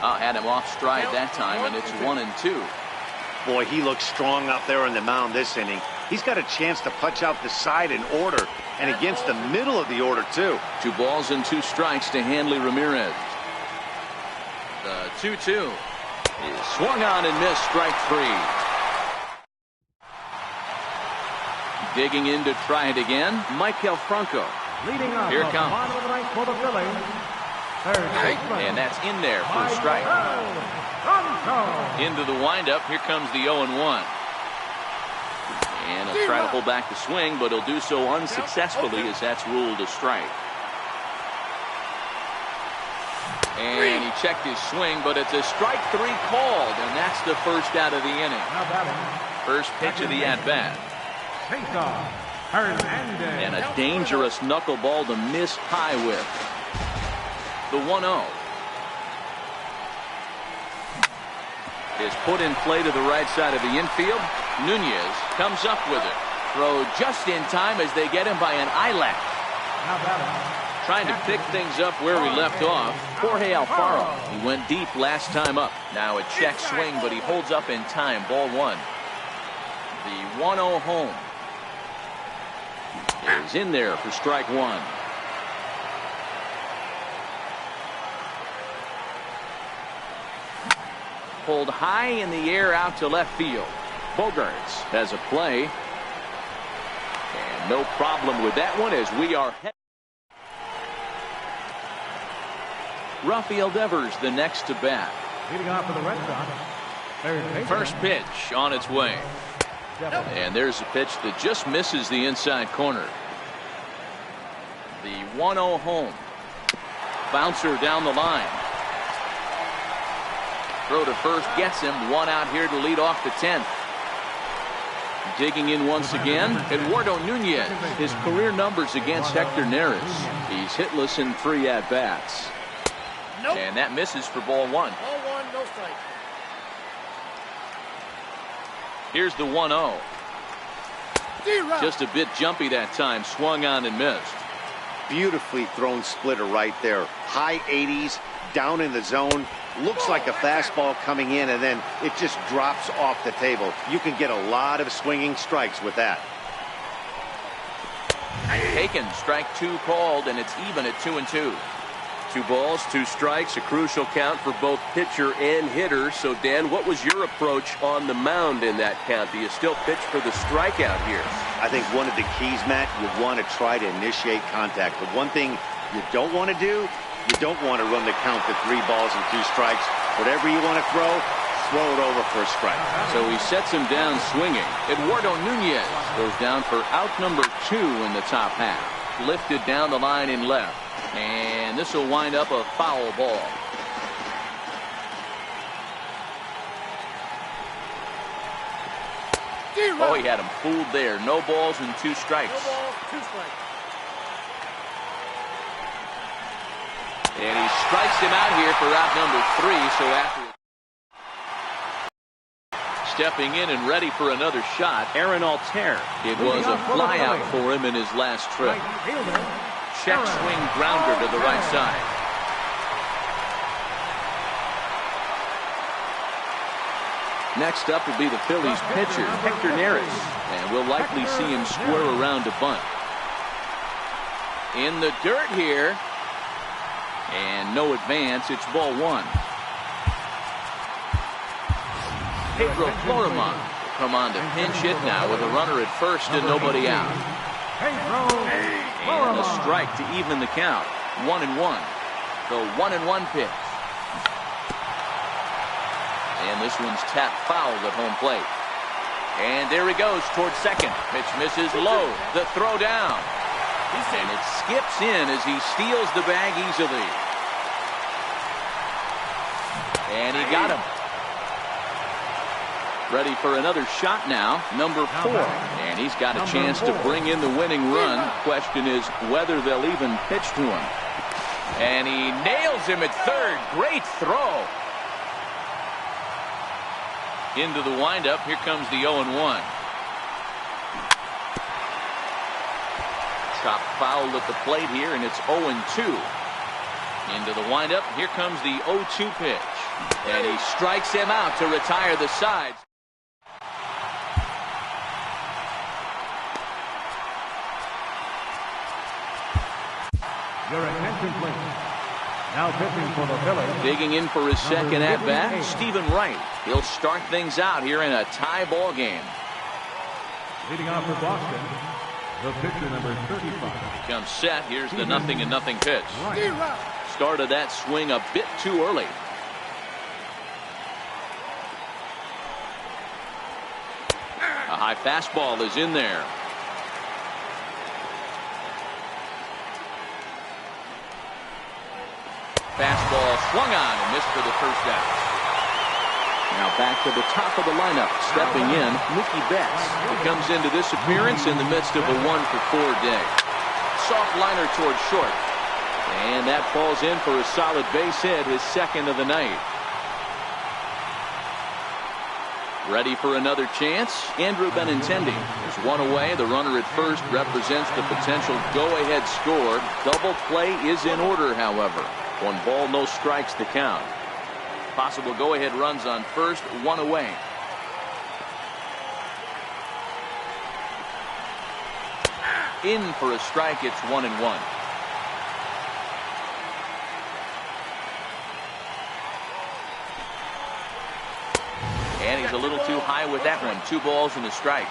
Had him off stride that time, and it's 1-2. Boy, he looks strong out there on the mound this inning. He's got a chance to punch out the side in order, and against the middle of the order, too. 2 balls and 2 strikes to Hanley Ramirez. The 2-2 is swung on and missed. Strike 3. Digging in to try it again, Maikel Franco. Leading off Here it comes. bottom of the ninth for the Phillies. And that's in there for a strike. Into the windup. Here comes the 0-1. And he'll try to pull back the swing, but he'll do so unsuccessfully as that's ruled a strike. And he checked his swing, but it's a strike 3 called, and that's the first out of the inning. First pitch of the at-bat. And a dangerous knuckleball to miss high with. The 1-0. Is put in play to the right side of the infield. Nunez comes up with it. Throw just in time as they get him by an eyelash. Trying to pick things up where we left off. Jorge Alfaro. He went deep last time up. Now a check swing, but he holds up in time. Ball 1. The 1-0 home is in there for strike 1. Pulled high in the air out to left field. Bogarts has a play. And no problem with that one as we are. Rafael Devers the next to bat. Leading off for the Red Sox. First pitch on its way. And there's a pitch that just misses the inside corner. The 1-0 home. Bouncer down the line. Throw to first gets him. One out here to lead off the 10th. Digging in once again, Eduardo Nunez. His career numbers against Hector Neris. He's hitless in 3 at-bats. Nope. And that misses for ball 1. Ball 1, no strike. Here's the 1-0. Just a bit jumpy that time. Swung on and missed. Beautifully thrown splitter right there. High 80s, down in the zone. Looks like a fastball coming in, and then it just drops off the table. You can get a lot of swinging strikes with that. Taken. Strike 2 called, and it's even at 2-2. 2 balls, 2 strikes, a crucial count for both pitcher and hitter. So, Dan, what was your approach on the mound in that count? Do you still pitch for the strikeout here? I think one of the keys, Matt, you want to try to initiate contact. But one thing you don't want to do, you don't want to run the count to 3 balls and 2 strikes. Whatever you want to throw it over for a strike. So he sets him down swinging. Eduardo Nunez goes down for out number 2 in the top half. Lifted down the line in left. And this will wind up a foul ball. Oh, he had him fooled there. No balls and 2 strikes. No balls, 2 strikes. And he strikes him out here for out number 3. So after stepping in and ready for another shot, Aaron Altair. It was a flyout for him in his last trip. Check swing grounder to the right side. Next up will be the Phillies pitcher, Hector Neris. And we'll likely see him square around to bunt. In the dirt here. And no advance. It's ball 1. Pedro Florimon will come on to pinch hit now with a runner at first and nobody out. And a strike to even the count. 1-1. The 1-1 pitch. And this one's tapped foul at home plate. And there he goes towards second. Pitch misses low. The throw down. And it skips in as he steals the bag easily. And he got him. Ready for another shot now, number 4. And he's got a chance to bring in the winning run. Question is whether they'll even pitch to him. And he nails him at third. Great throw. Into the windup. Here comes the 0-1. Chop foul at the plate here, and it's 0-2. Into the windup. Here comes the 0-2 pitch. And he strikes him out to retire the sides. Your attention, please. Now pitching for the Phillies. Digging in for his second at-bat, Stephen Wright. He'll start things out here in a tie ball game. Leading off for Boston, the pitcher number 35. Comes set. Here's the 0-0 pitch. Started that swing a bit too early. A high fastball is in there. Fastball swung on and missed for the first out. Now back to the top of the lineup. Stepping in, Mookie Betts. He comes into this appearance in the midst of a 1-for-4 day. Soft liner towards short. And that falls in for a solid base hit, his second of the night. Ready for another chance? Andrew Benintendi. There's one away. The runner at first represents the potential go-ahead score. Double play is in order, however. 1 ball, no strikes to count. Possible go-ahead runs on first, 1 away. In for a strike. It's 1-1. And he's a little too high with that one. 2 balls and a strike.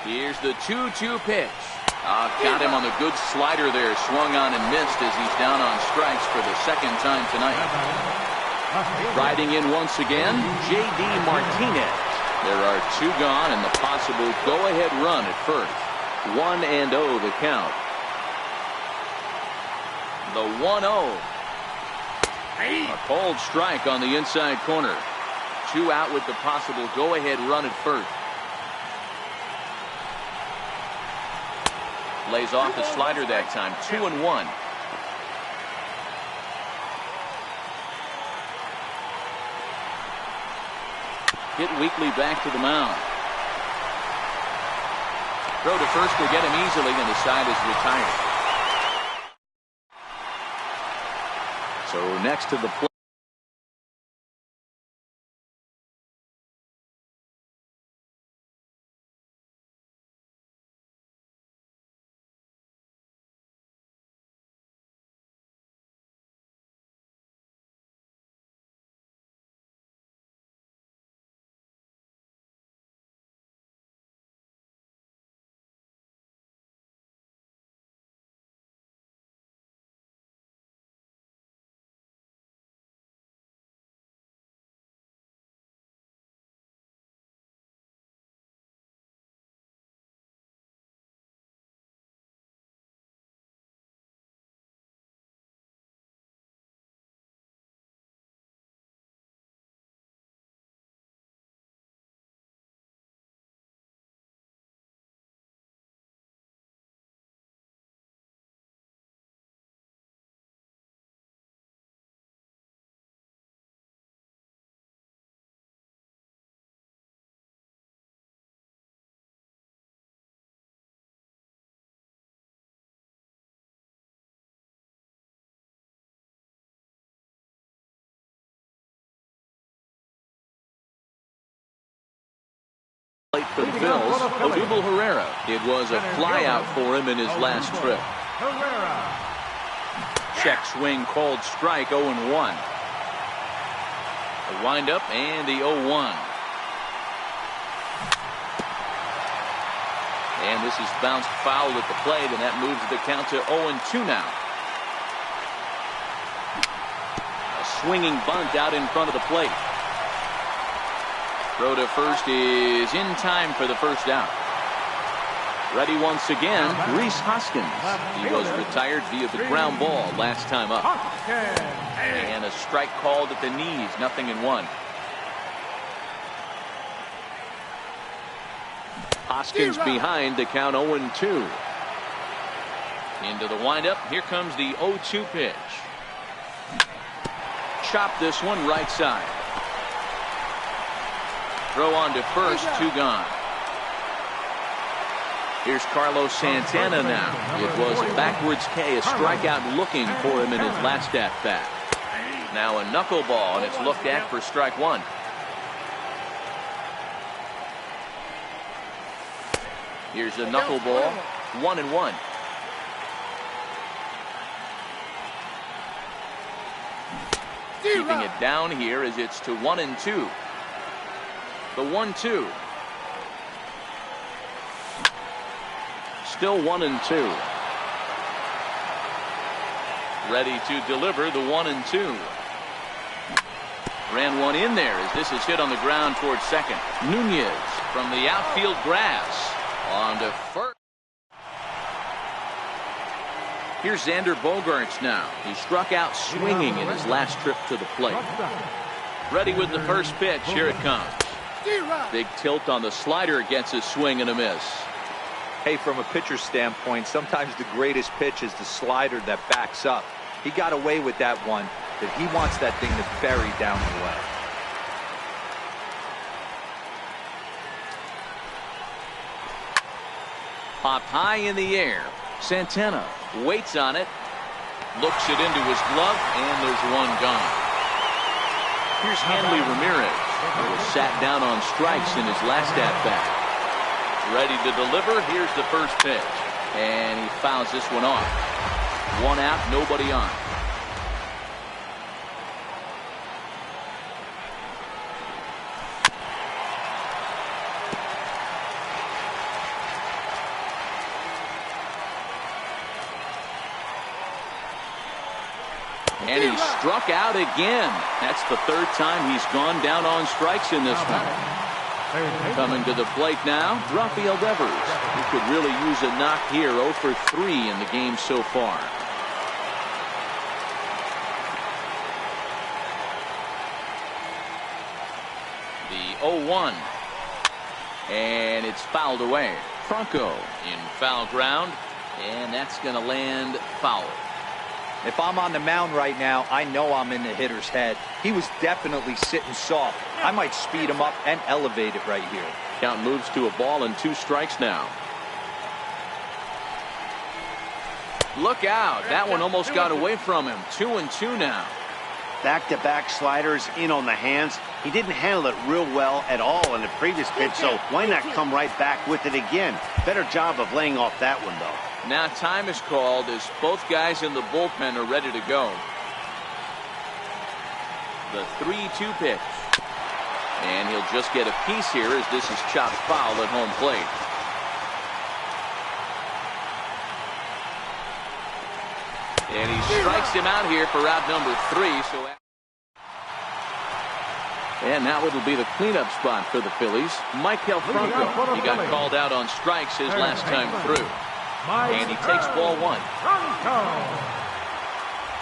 Here's the 2-2 pitch. Got him on the good slider there. Swung on and missed as he's down on strikes for the second time tonight. Riding in once again, J.D. Martinez. There are 2 gone and the possible go-ahead run at first. 1-0 the count. The 1-0. A cold strike on the inside corner. 2 out with the possible go-ahead run at first. Lays off the slider that time. 2-1. Hit weakly back to the mound. Throw to first will get him easily, and the side is retired. So next to the plate. For the Bills, Odubel Herrera. It was a flyout for him in his last trip. Check swing called strike. 0-1. The windup and the 0-1. And this is bounced foul at the plate, and that moves the count to 0-2 now. A swinging bunt out in front of the plate. Throw to first is in time for the first out. Ready once again, Rhys Hoskins. He was retired via the ground ball last time up. And a strike called at the knees, 0-1. Hoskins behind to count 0-2. Into the windup. Here comes the 0-2 pitch. Chop this one right side. Throw on to first, 2 gone. Here's Carlos Santana now. It was a backwards K, a strikeout looking for him in his last at bat. Now a knuckleball, and it's looked at for strike 1. Here's a knuckleball, 1-1. Keeping it down here as it's to 1-2. The 1-2. Still 1-2. Ready to deliver the 1-2. Ran one in there as this is hit on the ground towards second. Nunez from the outfield grass on to first. Here's Xander Bogaerts now. He struck out swinging in his last trip to the plate. Ready with the first pitch. Here it comes. Big tilt on the slider, gets a swing and a miss. Hey, from a pitcher's standpoint, sometimes the greatest pitch is the slider that backs up. He got away with that one, but he wants that thing to bury down the way. Popped high in the air. Santana waits on it, looks it into his glove, and there's one gone. Here's Hanley Ramirez, who was sat down on strikes in his last at-bat. Ready to deliver. Here's the first pitch, and he fouls this one off. One out, nobody on. And he struck out again. That's the third time he's gone down on strikes in this one. Coming to the plate now, Rafael Devers, who could really use a knock here. 0 for 3 in the game so far. The 0-1. And it's fouled away. Franco in foul ground, and that's going to land foul. If I'm on the mound right now, I know I'm in the hitter's head. He was definitely sitting soft. I might speed him up and elevate it right here. Count moves to a ball and 2 strikes now. Look out. That one almost got away from him. 2-2 now. Back-to-back sliders in on the hands. He didn't handle it real well at all in the previous pitch, so why not come right back with it again? Better job of laying off that one, though. Now time is called as both guys in the bullpen are ready to go. The 3-2 pitch. And he'll just get a piece here as this is chopped foul at home plate. And he strikes him out here for out number 3. And now it'll be the cleanup spot for the Phillies. Maikel Franco. He got called out on strikes his last time through. And he takes ball 1.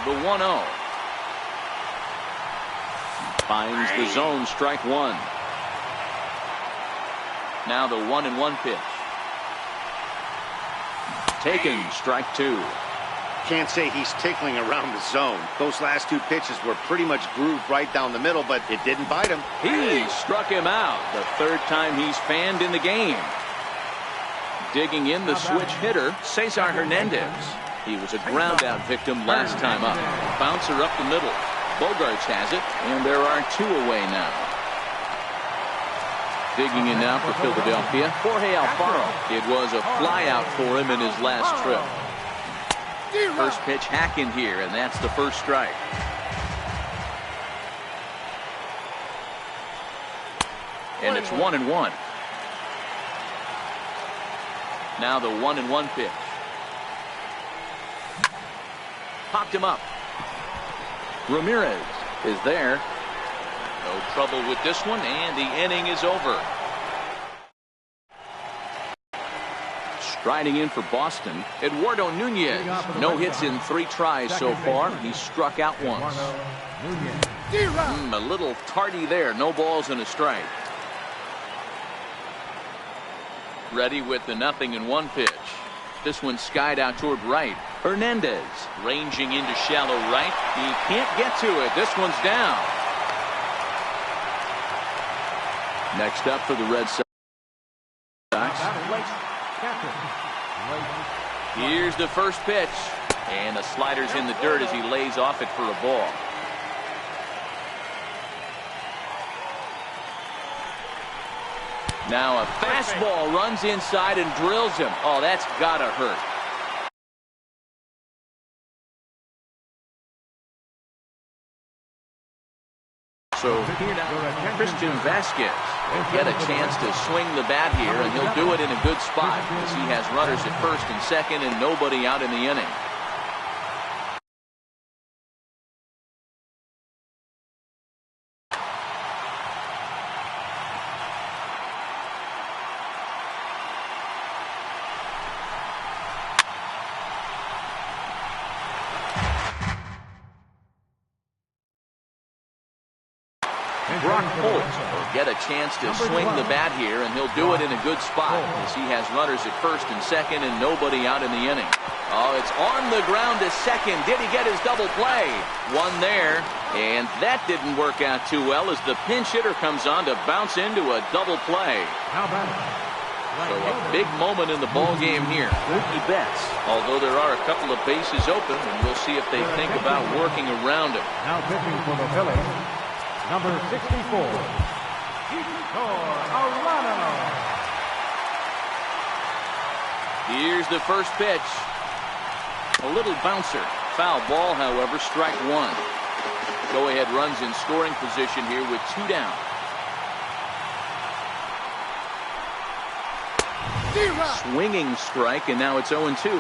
The 1-0. Finds the zone, strike 1. Now the 1-1 pitch. Taken, strike 2. Can't say he's tickling around the zone. Those last 2 pitches were pretty much grooved right down the middle, but it didn't bite him. He struck him out. The third time he's fanned in the game. Digging in the switch hitter, Cesar Hernandez. He was a ground out victim last time up. Bouncer up the middle. Bogaerts has it, and there are 2 away now. Digging in now for Philadelphia, Jorge Alfaro. It was a flyout for him in his last trip. First pitch hack in here, and that's the first strike. And it's 1-1. Now the 1-1 pitch. Popped him up. Ramirez is there. No trouble with this one, and the inning is over. Striding in for Boston, Eduardo Nunez. No hits in 3 tries so far. He struck out once. A little tardy there. No balls and a strike. Ready with the 0-1 pitch. This one skied out toward right. Hernandez ranging into shallow right. He can't get to it. This one's down. Next up for the Red Sox. Here's the first pitch. And the slider's in the dirt as he lays off it for a ball. Now a fastball runs inside and drills him. Oh, that's gotta hurt. So here now. Christian Vasquez will get a chance to swing the bat here, and he'll do it in a good spot as he has runners at first and second and nobody out in the inning. Brock Holt will get a chance to swing the bat here, and he'll do it in a good spot as he has runners at first and second and nobody out in the inning. Oh, it's on the ground to second. Did he get his double play? One there, and that didn't work out too well as the pinch hitter comes on to bounce into a double play. So a big moment in the ball game here. Mookie Betts, although there are a couple of bases open, and we'll see if they think about working around him. Now pitching for the Phillies, number 64, Arano. Here's the first pitch. A little bouncer. Foul ball, however, strike one. Go-ahead runs in scoring position here with two down. Swinging strike, and now it's 0-2.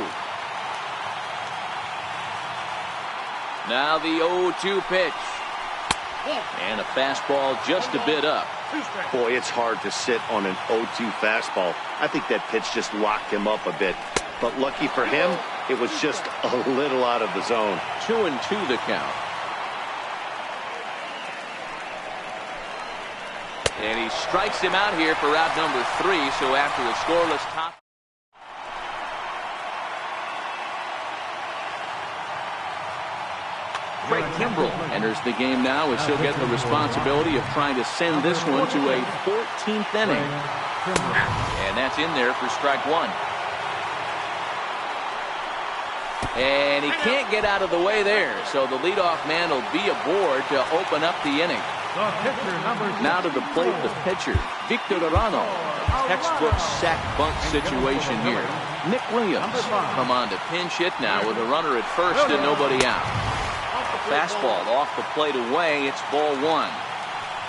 Now the 0-2 pitch. And a fastball just a bit up. Boy, it's hard to sit on an 0-2 fastball. I think that pitch just locked him up a bit. But lucky for him, it was just a little out of the zone. 2-2 the count. And he strikes him out here for out number 3. So after a scoreless top. Craig Kimbrell enters the game now as he'll get the responsibility of trying to send this one to a 14th inning. And that's in there for strike one. And he can't get out of the way there, so the leadoff man will be aboard to open up the inning. Now to the plate, the pitcher, Victor Arano. Textbook sack bunt situation here. Nick Williams come on to pinch hit now with a runner at first and nobody out. Fastball off the plate away. It's ball one.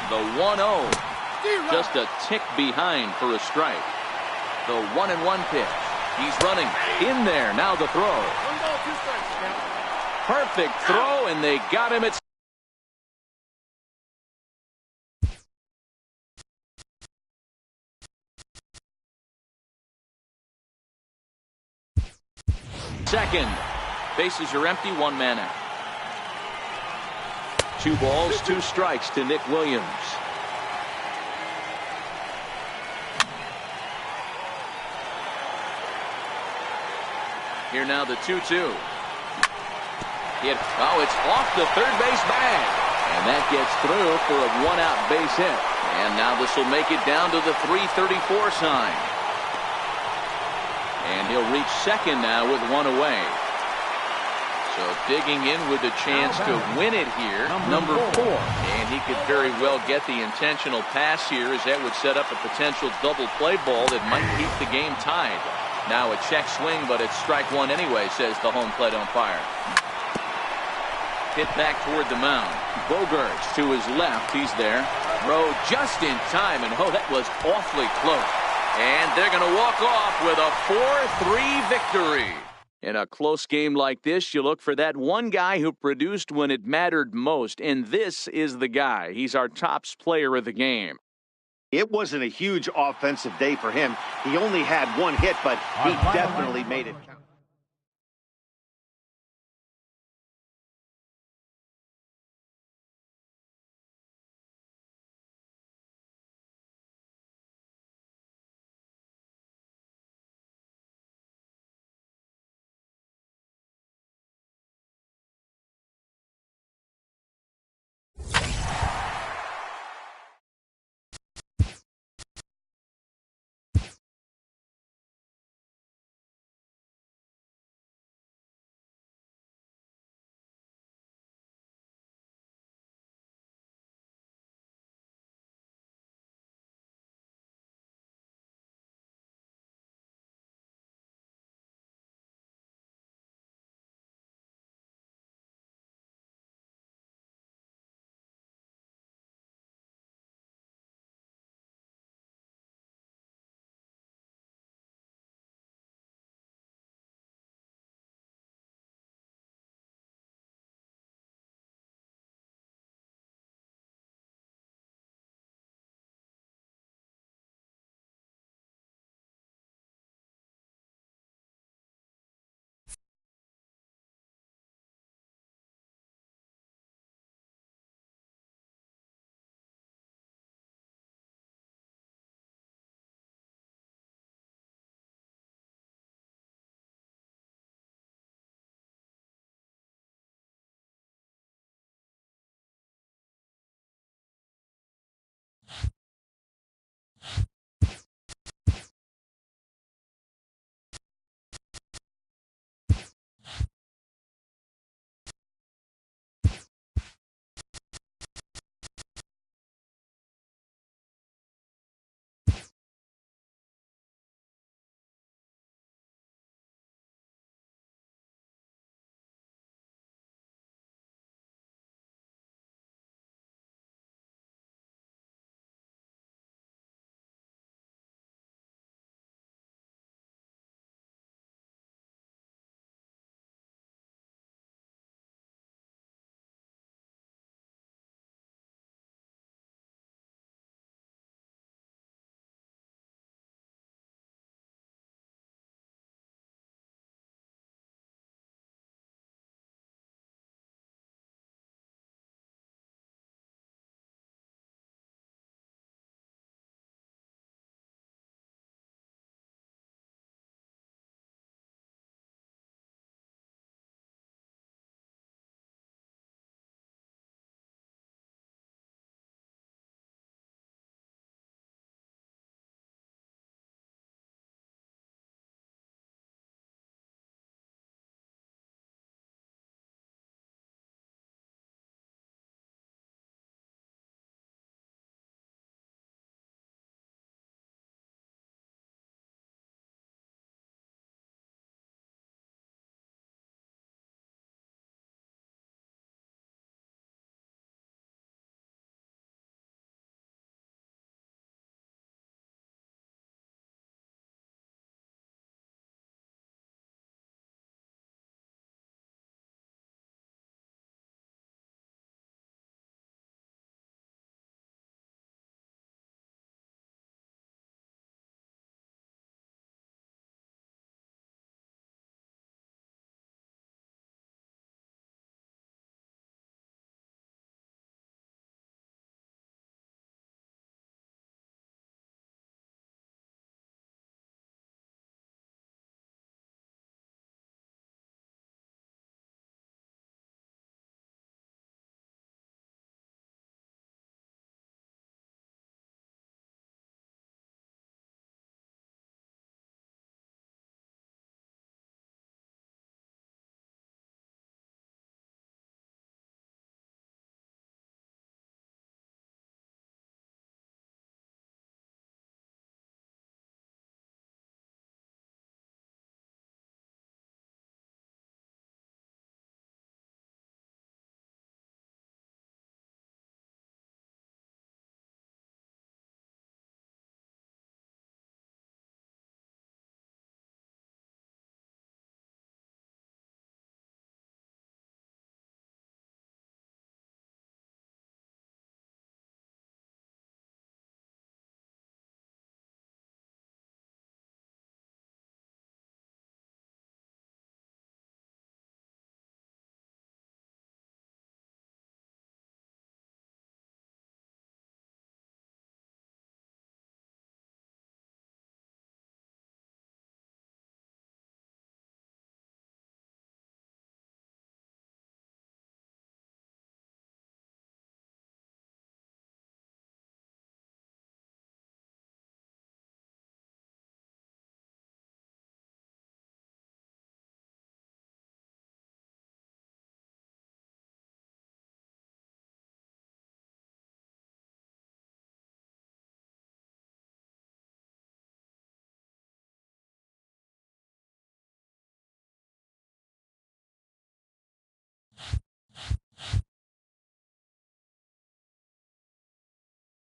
The 1-0. Just a tick behind for a strike. The 1-1 pitch. He's running in there. Now the throw. 1 ball, 2 strikes. Perfect throw, and they got him at second. Bases are empty. One man out. 2 balls, 2 strikes to Nick Williams. Here now the 2-2. Oh, it's off the third base bag. And that gets through for a 1-out base hit. And now this will make it down to the 334 sign. And he'll reach second now with 1 away. So digging in with a chance to win it here, number 4. And he could very well get the intentional pass here, as that would set up a potential double play ball that might keep the game tied. Now a check swing, but it's strike one anyway, says the home plate umpire. Hit back toward the mound. Bogarts to his left. He's there. Throw just in time, and oh, that was awfully close. And they're going to walk off with a 4-3 victory. In a close game like this, you look for that one guy who produced when it mattered most, and this is the guy. He's our tops player of the game. It wasn't a huge offensive day for him. He only had 1 hit, but he definitely made it.